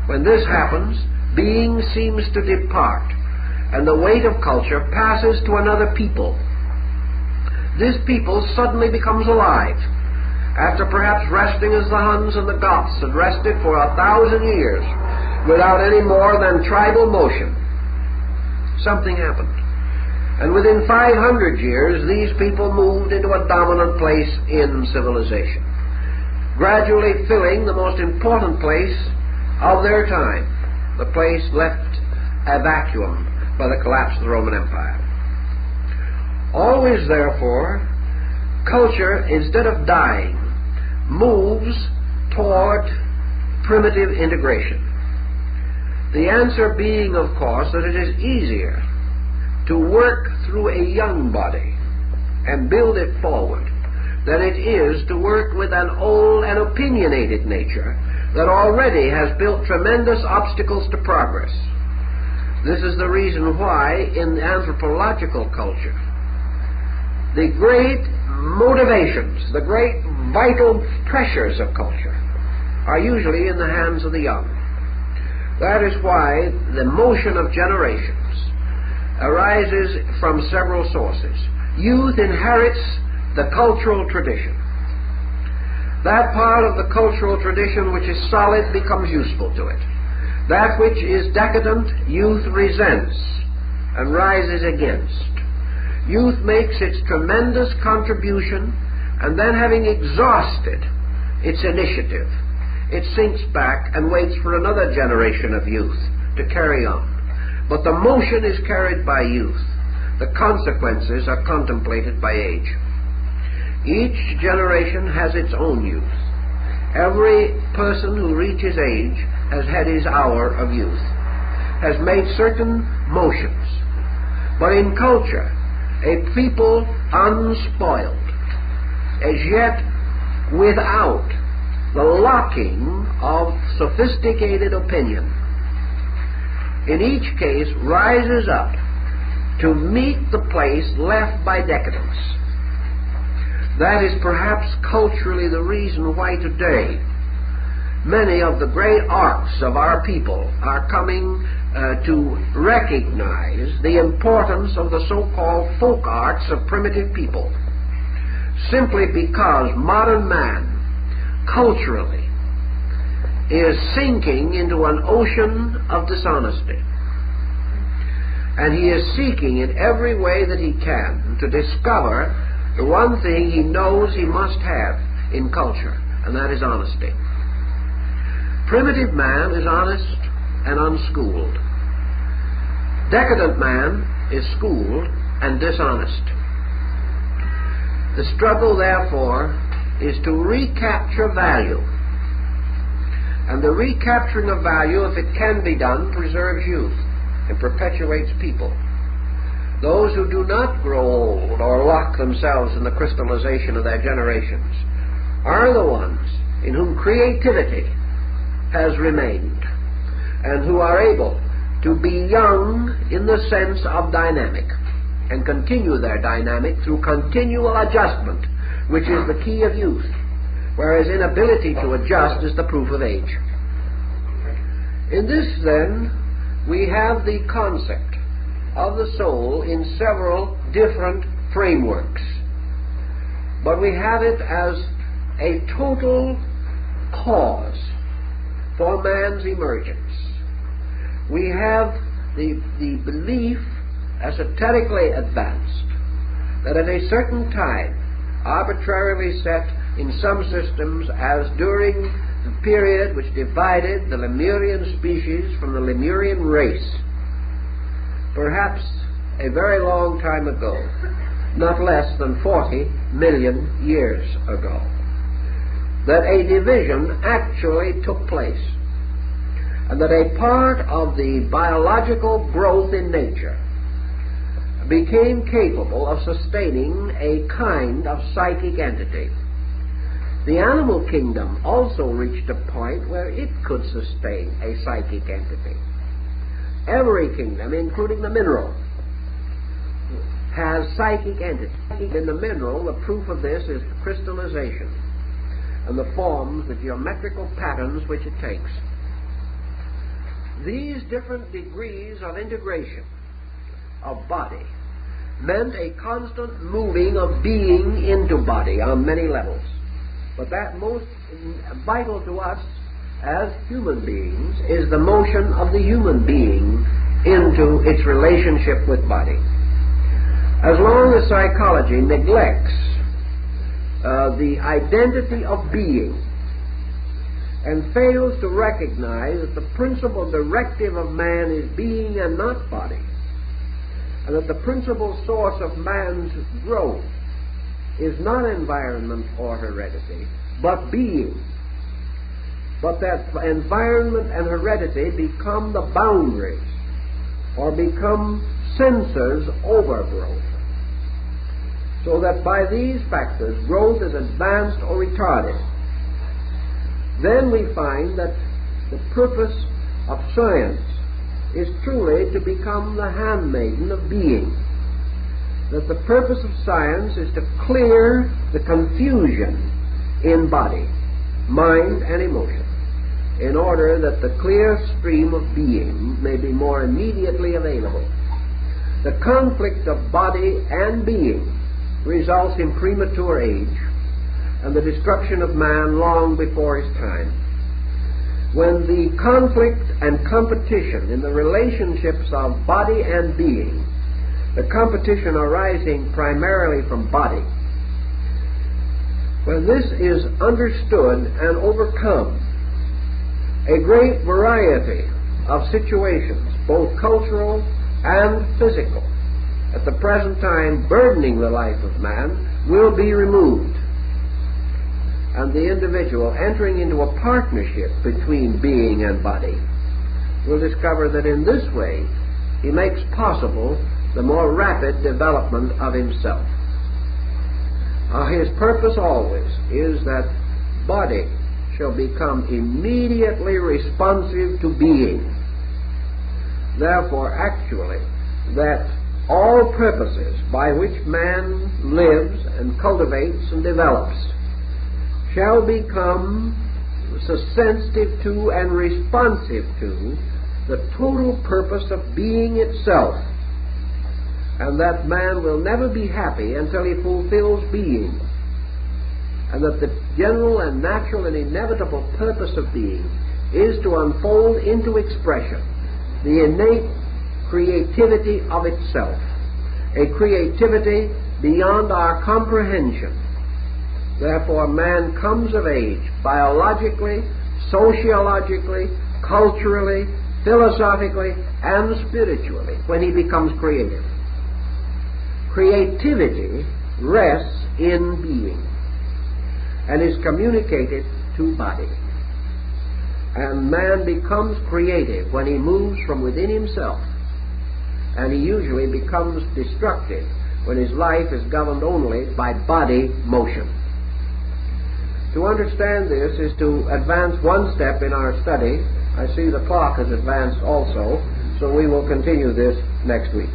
When this happens, being seems to depart, and the weight of culture passes to another people. This people suddenly becomes alive, after perhaps resting as the Huns and the Goths had rested for 1,000 years without any more than tribal motion. Something happened. And within 500 years, these people moved into a dominant place in civilization, gradually filling the most important place of their time, the place left a vacuum by the collapse of the Roman Empire. Always, therefore, culture, instead of dying, moves toward primitive integration. The answer being, of course, that it is easier to work through a young body and build it forward than it is to work with an old and opinionated nature that already has built tremendous obstacles to progress. This is the reason why in the anthropological culture the great motivations, the great vital pressures of culture are usually in the hands of the young. That is why the motion of generations arises from several sources. Youth inherits the cultural tradition. That part of the cultural tradition which is solid becomes useful to it. That which is decadent, youth resents and rises against. Youth makes its tremendous contribution, and then having exhausted its initiative, it sinks back and waits for another generation of youth to carry on. But the motion is carried by youth. The consequences are contemplated by age. Each generation has its own youth. Every person who reaches age has had his hour of youth, has made certain motions. But in culture, a people unspoiled, as yet without the locking of sophisticated opinion, in each case rises up to meet the place left by decadence. That is perhaps culturally the reason why today many of the great arts of our people are coming to recognize the importance of the so-called folk arts of primitive people, simply because modern man culturally is sinking into an ocean of dishonesty, and he is seeking in every way that he can to discover the one thing he knows he must have in culture, and that is honesty. Primitive man is honest and unschooled. Decadent man is schooled and dishonest. The struggle, therefore, is to recapture value. And the recapturing of value, if it can be done, preserves youth and perpetuates people. Those who do not grow old or lock themselves in the crystallization of their generations are the ones in whom creativity has remained, and who are able to be young in the sense of dynamic, and continue their dynamic through continual adjustment, which is the key of youth, whereas inability to adjust is the proof of age. In this, then, we have the concept of the soul in several different frameworks, but we have it as a total cause for man's emergence. We have the belief, esoterically advanced, that at a certain time, arbitrarily set in some systems as during the period which divided the Lemurian species from the Lemurian race, perhaps a very long time ago, not less than 40 million years ago, that a division actually took place, and that a part of the biological growth in nature became capable of sustaining a kind of psychic entity. The animal kingdom also reached a point where it could sustain a psychic entity. Every kingdom, including the mineral, has psychic entities. In the mineral, the proof of this is crystallization and the forms, the geometrical patterns which it takes. These different degrees of integration of body meant a constant moving of being into body on many levels. But that most vital to us as human beings is the motion of the human being into its relationship with body. As long as psychology neglects the identity of being and fails to recognize that the principal directive of man is being and not body, and that the principal source of man's growth is not environment or heredity, but being, but that environment and heredity become the boundaries or become censors over growth. So that by these factors growth is advanced or retarded. Then we find that the purpose of science is truly to become the handmaiden of being. That the purpose of science is to clear the confusion in body, mind, and emotion, in order that the clear stream of being may be more immediately available. The conflict of body and being results in premature age and the destruction of man long before his time. When the conflict and competition in the relationships of body and being, the competition arising primarily from body, when this is understood and overcome, a great variety of situations, both cultural and physical, at the present time burdening the life of man, will be removed. And the individual entering into a partnership between being and body will discover that in this way he makes possible the more rapid development of himself. His purpose always is that body shall become immediately responsive to being. Therefore, actually, that all purposes by which man lives and cultivates and develops shall become so sensitive to and responsive to the total purpose of being itself, and that man will never be happy until he fulfills being, and that the general and natural and inevitable purpose of being is to unfold into expression the innate creativity of itself, a creativity beyond our comprehension. Therefore, man comes of age biologically, sociologically, culturally, philosophically, and spiritually when he becomes creative. Creativity rests in being and is communicated to body. And man becomes creative when he moves from within himself, and he usually becomes destructive when his life is governed only by body motion. To understand this is to advance one step in our study. I see the clock has advanced also, so we will continue this next week.